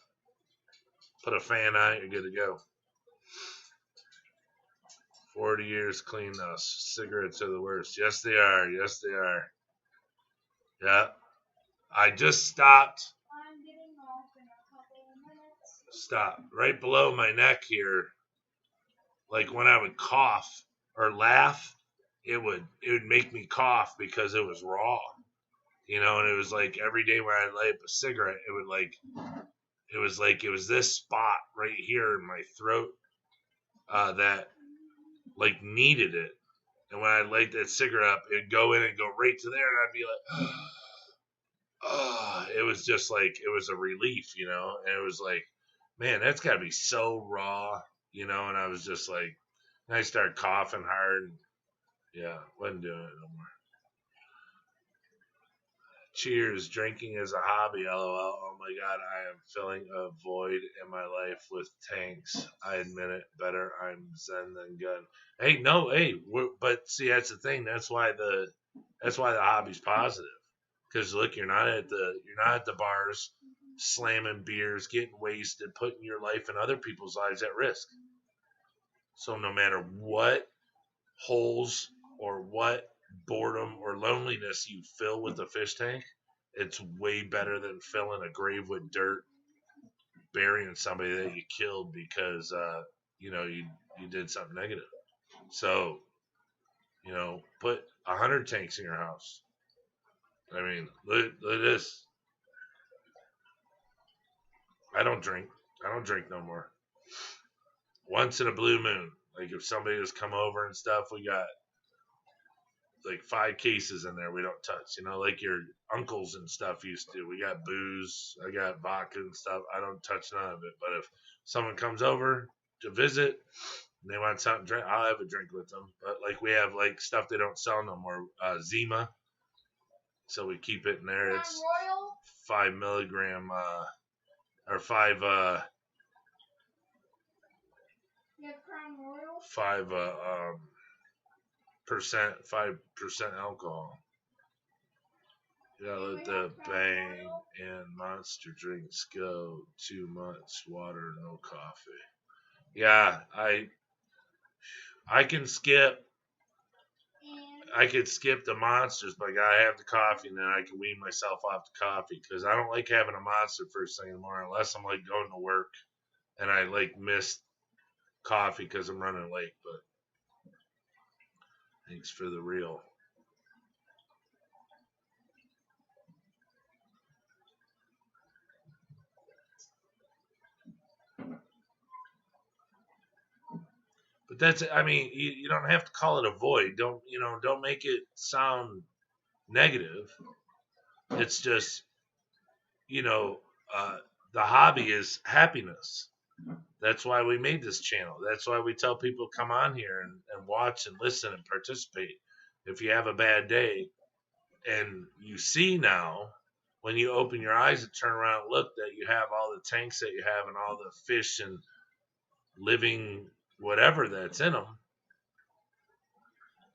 put a fan on it, you're good to go. 40 years clean us. Cigarettes are the worst. Yes, they are. Yes, they are. Yeah. I just stopped. I'm getting off in a couple of minutes. Stop. Right below my neck here. Like when I would cough or laugh, it would make me cough because it was raw. And it was like every day when I light up a cigarette, it was this spot right here in my throat that like needed it. And when I light that cigarette up, it'd go in and go right to there, and I'd be like, oh, it was just like it was a relief, and it was like, man, that's got to be so raw, and I was just like, and I started coughing hard, and yeah, wasn't doing it no more. Cheers, drinking is a hobby, lol. Oh my god, I am filling a void in my life with tanks. I admit it, better I'm zen than good. Hey, no, hey, but see, that's the thing. That's why the hobby's positive. Because look, you're not at the bars, slamming beers, getting wasted, putting your life and other people's lives at risk. So no matter what holes or what boredom or loneliness you fill with a fish tank, it's way better than filling a grave with dirt, burying somebody that you killed because you did something negative. So put 100 tanks in your house. I mean, look at this. I don't drink. I don't drink no more. Once in a blue moon. Like if somebody has come over and stuff, we got like 5 cases in there we don't touch. Like your uncles and stuff used to. We got booze. I got vodka and stuff. I don't touch none of it. But if someone comes over to visit and they want something to drink, I'll have a drink with them. But like we have like stuff they don't sell no more, Zima. So we keep it in there. Crown It's Royal. 5 milligram, or 5, You have Crown Royal. 5% alcohol. You gotta let the Bang and Monster drinks go. Too much water, no coffee. Yeah, I can skip. And I could skip the Monsters, but I gotta have the coffee, and then I can wean myself off the coffee because I don't like having a Monster first thing in the morning unless I'm like going to work and I like miss coffee because I'm running late. But thanks for the real. But that's, I mean, you don't have to call it a void. Don't make it sound negative. It's just, you know, the hobby is happiness. That's why we made this channel. That's why we tell people come on here and watch and listen and participate. If you have a bad day and you see now, when you open your eyes and turn around and look, that you have all the tanks that you have and all the fish and living whatever that's in them,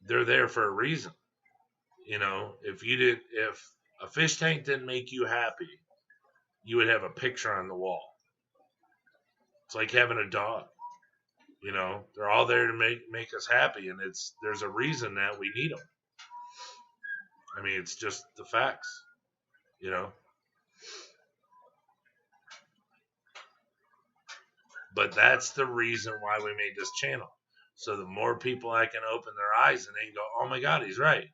they're there for a reason. If a fish tank didn't make you happy, you would have a picture on the wall. It's like having a dog. They're all there to make us happy, and there's a reason that we need them. I mean, it's just the facts. But that's the reason why we made this channel. So the more people I can open their eyes and they can go, oh my God, he's right.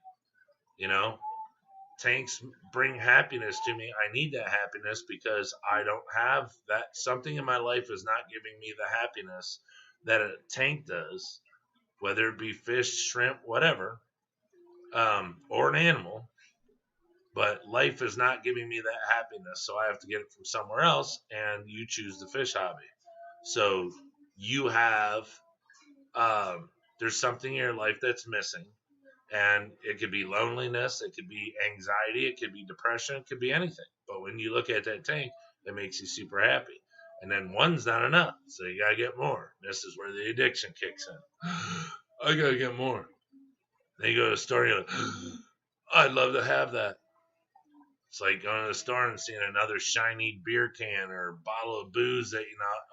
Tanks bring happiness to me. I need that happiness because I don't have that. Something in my life is not giving me the happiness that a tank does, whether it be fish, shrimp, whatever, or an animal. But life is not giving me that happiness, so I have to get it from somewhere else, and you choose the fish hobby. So you have, there's something in your life that's missing. And it could be loneliness, it could be anxiety, it could be depression, it could be anything. But when you look at that tank, it makes you super happy. And then one's not enough, so you gotta get more. This is where the addiction kicks in. I gotta get more. Then you go to the store and you're like, I'd love to have that. It's like going to the store and seeing another shiny beer can or bottle of booze that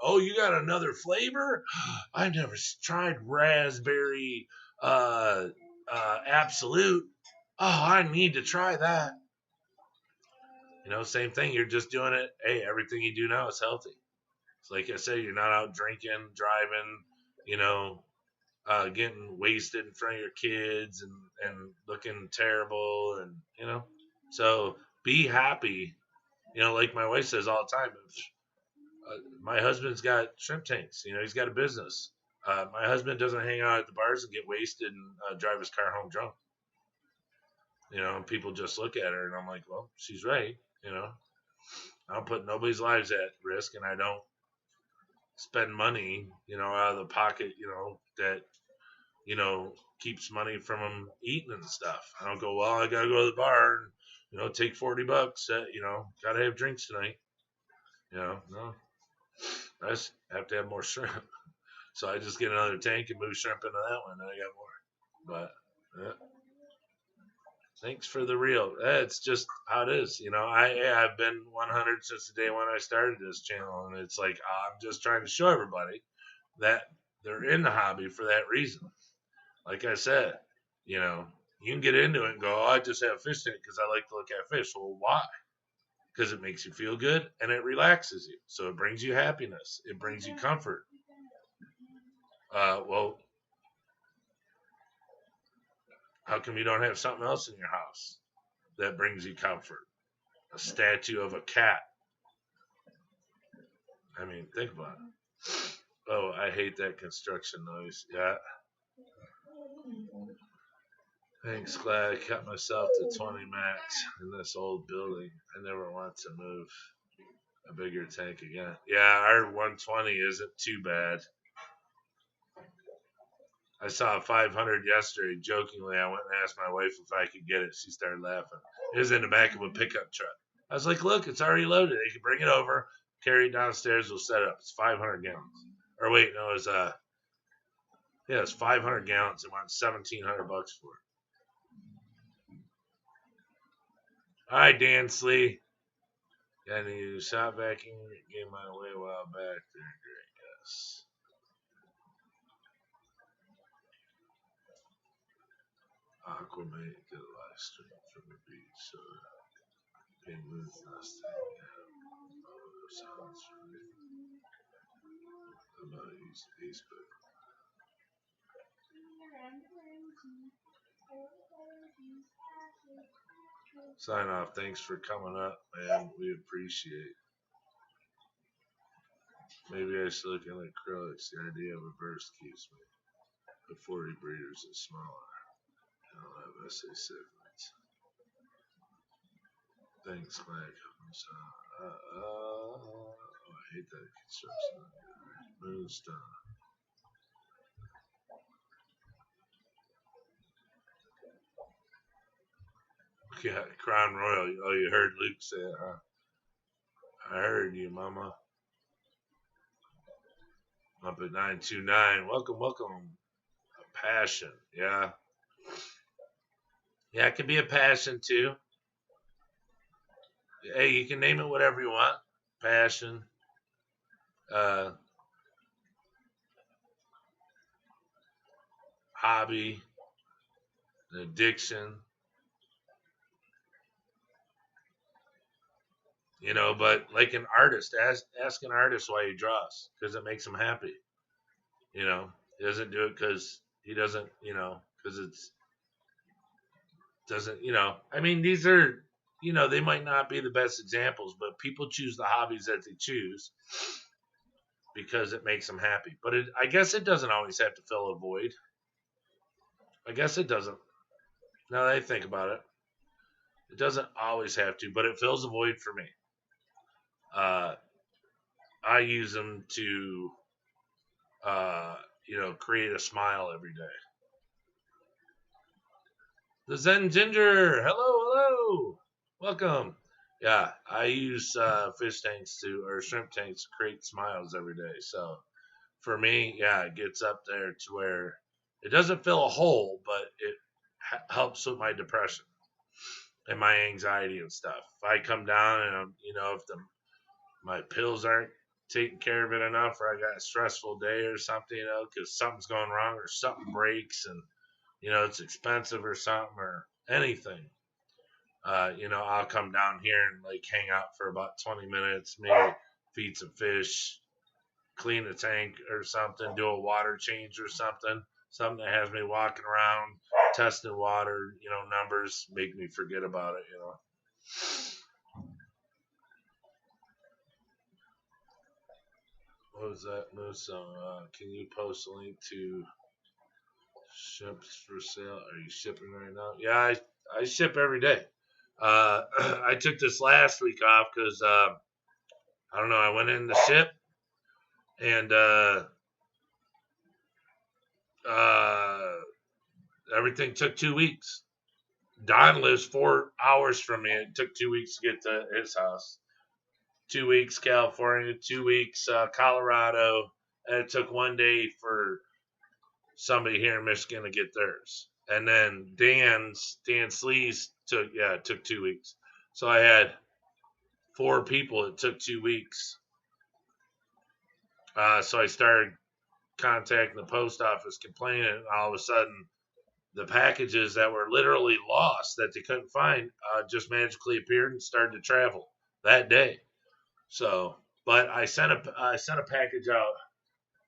oh, you got another flavor? I've never tried raspberry Absolute. Oh, I need to try that. Same thing. You're just doing it. Hey, everything you do now is healthy. It's like I said, you're not out drinking, driving, getting wasted in front of your kids and looking terrible. And, so be happy. Like my wife says all the time, my husband's got shrimp tanks. He's got a business. My husband doesn't hang out at the bars and get wasted and drive his car home drunk. And people just look at her, and I'm like, well, she's right. I don't put nobody's lives at risk, and I don't spend money, out of the pocket, that, keeps money from them eating and stuff. I don't go, well, I got to go to the bar and, take $40. Got to have drinks tonight. No. I just have to have more shrimp. So I just get another tank and move shrimp into that one, and I got more. But thanks for the real. It's just how it is. I've been 100 since the day when I started this channel, and it's like I'm just trying to show everybody that they're in the hobby for that reason. Like I said, you can get into it and go, oh, I just have fish tank because I like to look at fish. Well, why? Because it makes you feel good and it relaxes you. So it brings you happiness. It brings you comfort. Well, how come you don't have something else in your house that brings you comfort? A statue of a cat. I mean, think about it. Oh, I hate that construction noise. Yeah. Thanks, glad I kept myself to 20 max in this old building. I never want to move a bigger tank again. Yeah, our 120 isn't too bad. I saw a 500 yesterday. Jokingly, I went and asked my wife if I could get it. She started laughing. It was in the back of a pickup truck. I was like, look, it's already loaded. They can bring it over, carry it downstairs, we'll set it up. It's 500 gallons. Or wait, no, it's 500 gallons. It went $1,700 for it. All right, Dan Slee. Got any shop vacuum? Gave mine away a while back. They're great, yes. Aquamate did a live stream from the beach, so penguins nesting. Sounds right. About Facebook. Sign off. Thanks for coming up, man. We appreciate. Maybe I should look into acrylics. The idea of a burst keeps me. The 40 breeders is smaller. I don't have SA segments. Thanks, Mike. I hate that construction. Moonstone. Yeah, Crown Royal. Oh, you heard Luke say it, huh? I heard you, Mama. Up at 929. Welcome. A passion. Yeah. Yeah, it can be a passion too. Hey, you can name it whatever you want. Passion. Hobby. An addiction. You know, but like an artist, ask an artist why he draws, because it makes him happy. You know, he doesn't do it because he doesn't, because it's doesn't, I mean, these are, they might not be the best examples, but people choose the hobbies that they choose because it makes them happy. But I guess it doesn't always have to fill a void. I guess it doesn't. Now that I think about it, it doesn't always have to, but it fills a void for me. I use them to, create a smile every day. The Zen Ginger, hello, welcome. Yeah, I use fish tanks or shrimp tanks to create smiles every day. So for me, yeah, it gets up there to where it doesn't fill a hole, but it helps with my depression and my anxiety and stuff. If I come down and if my pills aren't taking care of it enough, or I got a stressful day or something, because something's going wrong or something breaks and it's expensive or something or anything, I'll come down here and like hang out for about 20 minutes, maybe feed some fish, clean the tank or something, do a water change or something that has me walking around, testing water, numbers, make me forget about it, What was that, Moose? Can you post a link to ships for sale? Are you shipping right now? Yeah, I ship every day. I took this last week off because I don't know. I went in the ship and everything took 2 weeks. Don lives 4 hours from me. It took 2 weeks to get to his house. 2 weeks California, 2 weeks Colorado, and it took 1 day for somebody here in Michigan to get theirs. And then Dan Slee's took 2 weeks. So I had 4 people. It took 2 weeks. So I started contacting the post office, complaining, and all of a sudden, the packages that were literally lost that they couldn't find just magically appeared and started to travel that day. So, but I sent a package out.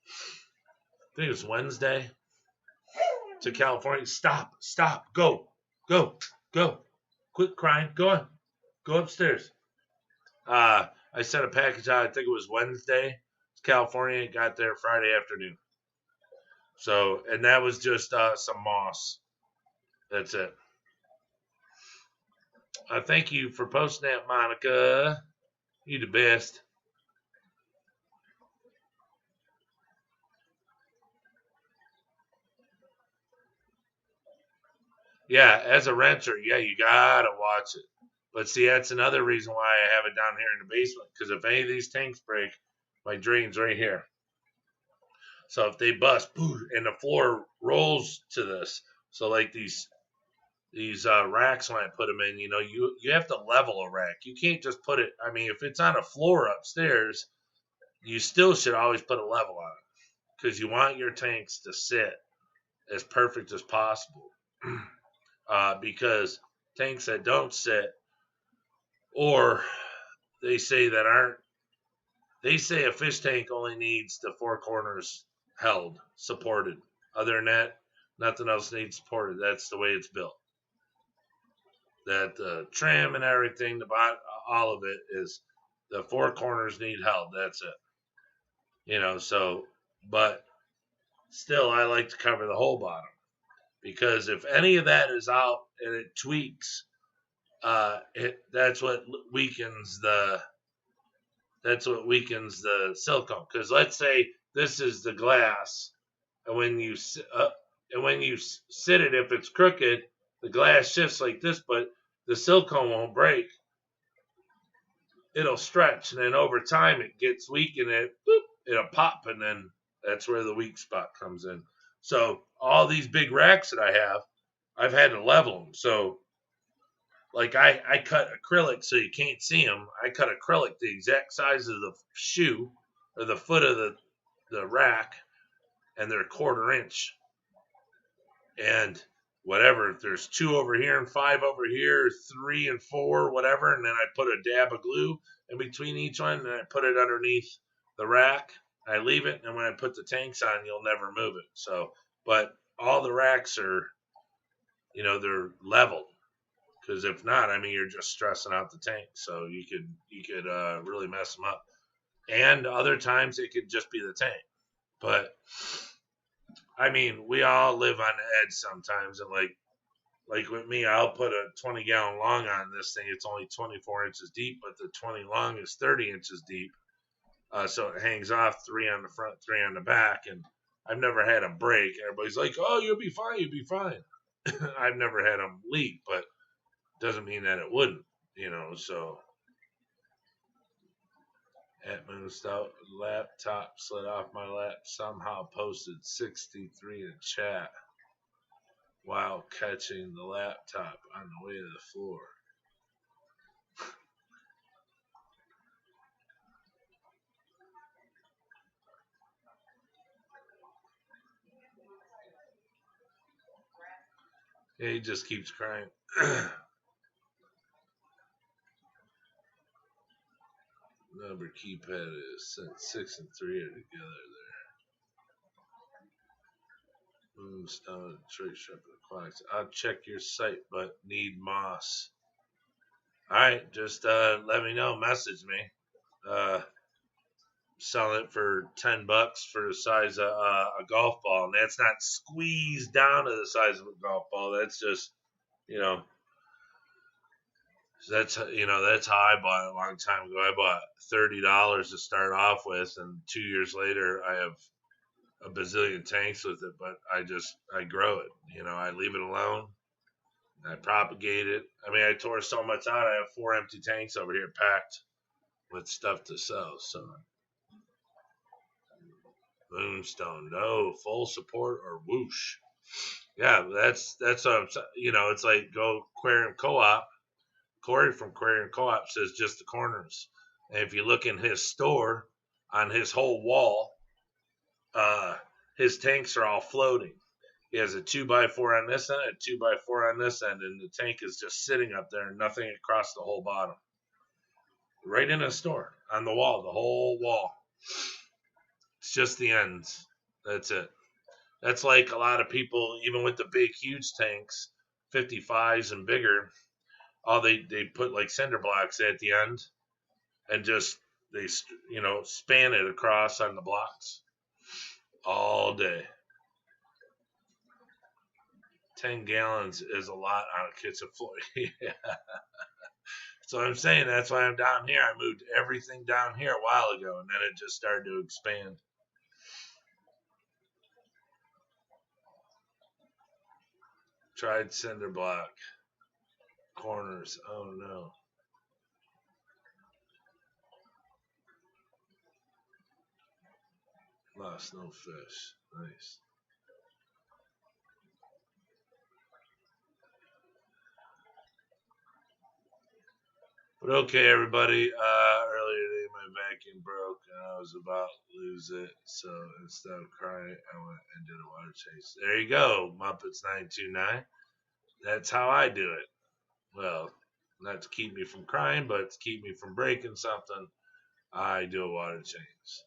I think it was Wednesday to California. Stop, go, quit crying, go upstairs. I sent a package out. I think it was Wednesday. California. It got there Friday afternoon. So, and that was just some moss. That's it. Thank you for posting that, Monica. You the best. Yeah, as a renter, yeah, you gotta watch it. But see, that's another reason why I have it down here in the basement. Because if any of these tanks break, my drain's right here. So if they bust, boom, and the floor rolls to this. So like these racks, when I put them in, you have to level a rack. You can't just put it. I mean, if it's on a floor upstairs, you still should always put a level on it because you want your tanks to sit as perfect as possible. Because tanks that don't sit, or they say a fish tank only needs the four corners held, supported. Other than that, nothing else needs supported. That's the way it's built. That the trim and everything, all of it is the four corners need held. That's it. So, but still, I like to cover the whole bottom because if any of that is out and it tweaks, that's what weakens the silicone. Because let's say this is the glass, and when you sit it, if it's crooked, the glass shifts like this, but the silicone won't break. It'll stretch, and then over time it gets weak, and it'll pop, and then that's where the weak spot comes in. So all these big racks that I have, I've had to level them. So like I cut acrylic so you can't see them. I cut acrylic the exact size of the shoe or the foot of the rack, and they're 1/4 inch. And whatever, if there's 2 over here and 5 over here, 3 and 4, whatever, and then I put a dab of glue in between each one, and I put it underneath the rack. I leave it, and when I put the tanks on, you'll never move it. So, but all the racks are, they're leveled. Because if not, I mean, you're just stressing out the tank. So you could really mess them up. And other times it could just be the tank. But I mean, we all live on the edge sometimes, and like with me, I'll put a 20-gallon long on this thing. It's only 24 inches deep, but the 20 long is 30 inches deep. So it hangs off 3 on the front, 3 on the back, and I've never had them break. Everybody's like, "Oh, you'll be fine. You'll be fine." I've never had them leak, but doesn't mean that it wouldn't, so. At Moonstout, laptop slid off my lap, somehow posted 63 in chat while catching the laptop on the way to the floor. Yeah, he just keeps crying. Number keypad is 6 and 3 are together there. Moonstone, Detroit Shepherd Aquatics. I'll check your site, but need moss. Alright, just let me know. Message me. Selling it for $10 for the size of a golf ball, and that's not squeezed down to the size of a golf ball. That's just, that's how I bought it a long time ago. I bought $30 to start off with, and 2 years later, I have a bazillion tanks with it. But I grow it. I leave it alone. I propagate it. I mean, I tore so much out. I have 4 empty tanks over here packed with stuff to sell. So. Moonstone, no full support or whoosh. Yeah, that's what I'm. It's like go Aquarium Co-op. Corey from Aquarium Co-op says just the corners. And if you look in his store, on his whole wall, his tanks are all floating. He has a 2x4 on this end, a 2x4 on this end, and the tank is just sitting up there, and nothing across the whole bottom. Right in his store, on the wall, the whole wall. It's just the ends. That's it. That's like a lot of people, even with the big, huge tanks, 55s and bigger, all they put like cinder blocks at the end and just they span it across on the blocks all day. 10 gallons is a lot on a kitchen floor. Yeah. So I'm saying that's why I'm down here. I moved everything down here a while ago, and then it just started to expand. Tried cinder block. Corners. Oh no. Lost no fish. Nice. But okay, everybody. Earlier today, my vacuum broke, and I was about to lose it. So instead of crying, I went and did a water chase. There you go, Muppets929. That's how I do it. Well, not to keep me from crying, but to keep me from breaking something, I do a water change.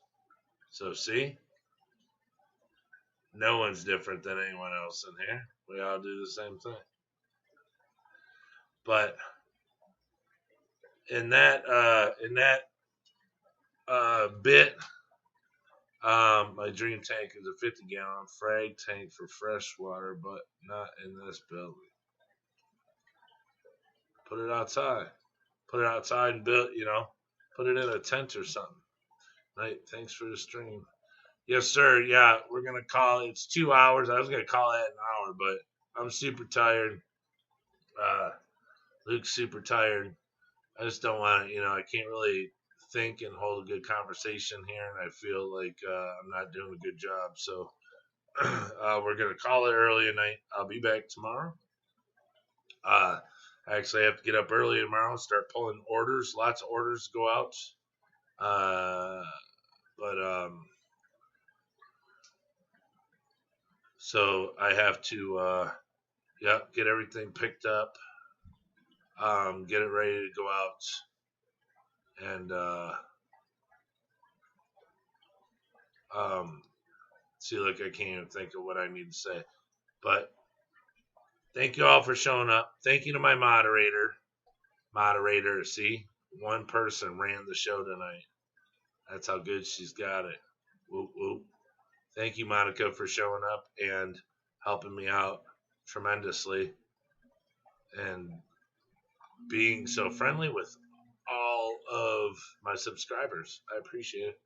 So see, no one's different than anyone else in here. We all do the same thing. But in that bit, my dream tank is a 50-gallon frag tank for fresh water, but not in this building. Put it outside. Put it outside and build, put it in a tent or something. Right? Thanks for the stream. Yes, sir. Yeah, we're gonna call it. It's 2 hours. I was gonna call it an hour, but I'm super tired. Luke's super tired. I just don't want to, I can't really think and hold a good conversation here, and I feel like I'm not doing a good job. So we're gonna call it early tonight. I'll be back tomorrow. I actually have to get up early tomorrow and start pulling orders. Lots of orders go out. So I have to, get everything picked up, get it ready to go out, and see, like I can't even think of what I need to say. But thank you all for showing up. Thank you to my moderator. See, one person ran the show tonight. That's how good she's got it. Whoop, whoop. Thank you, Monica, for showing up and helping me out tremendously and being so friendly with all of my subscribers. I appreciate it.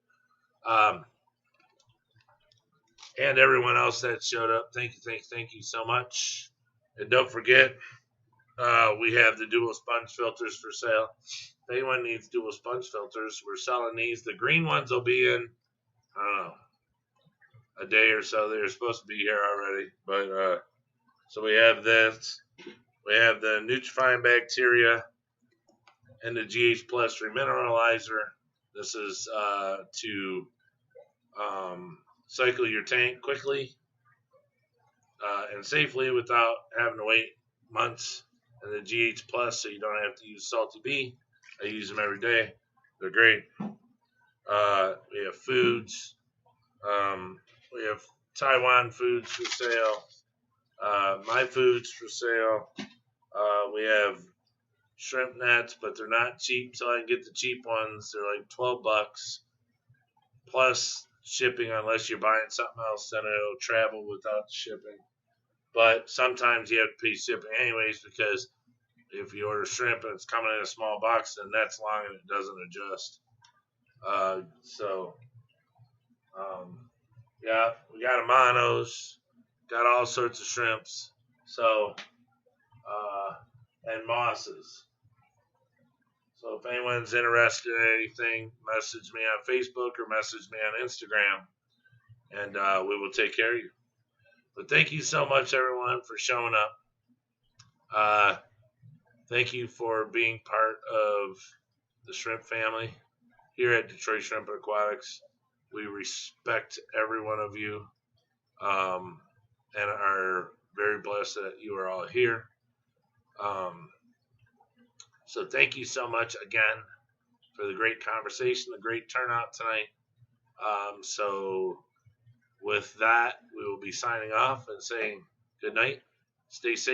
And everyone else that showed up. Thank you so much. And don't forget, we have the dual sponge filters for sale. If anyone needs dual sponge filters, we're selling these. The green ones will be in, I don't know, a day or so. They're supposed to be here already. But so we have this. We have the Nutrifying Bacteria and the GH Plus Remineralizer. This is to cycle your tank quickly and safely without having to wait months. And the GH Plus, so you don't have to use Salty B. I use them every day. They're great. We have foods. We have Taiwan foods for sale. My foods for sale. We have shrimp nets, but they're not cheap, so I can get the cheap ones. They're like $12 plus shipping, unless you're buying something else, then it'll travel without the shipping. But sometimes you have to pay shipping anyways, because if you order shrimp and it's coming in a small box, then that's long and it doesn't adjust. Yeah, we got Amanos, got all sorts of shrimps, so, and mosses. So if anyone's interested in anything, message me on Facebook or message me on Instagram, and we will take care of you. But thank you so much, everyone, for showing up. Thank you for being part of the shrimp family here at Detroit Shrimp Aquatics. We respect every one of you and are very blessed that you are all here. So thank you so much again for the great conversation, the great turnout tonight. So with that, we will be signing off and saying good night. Stay safe.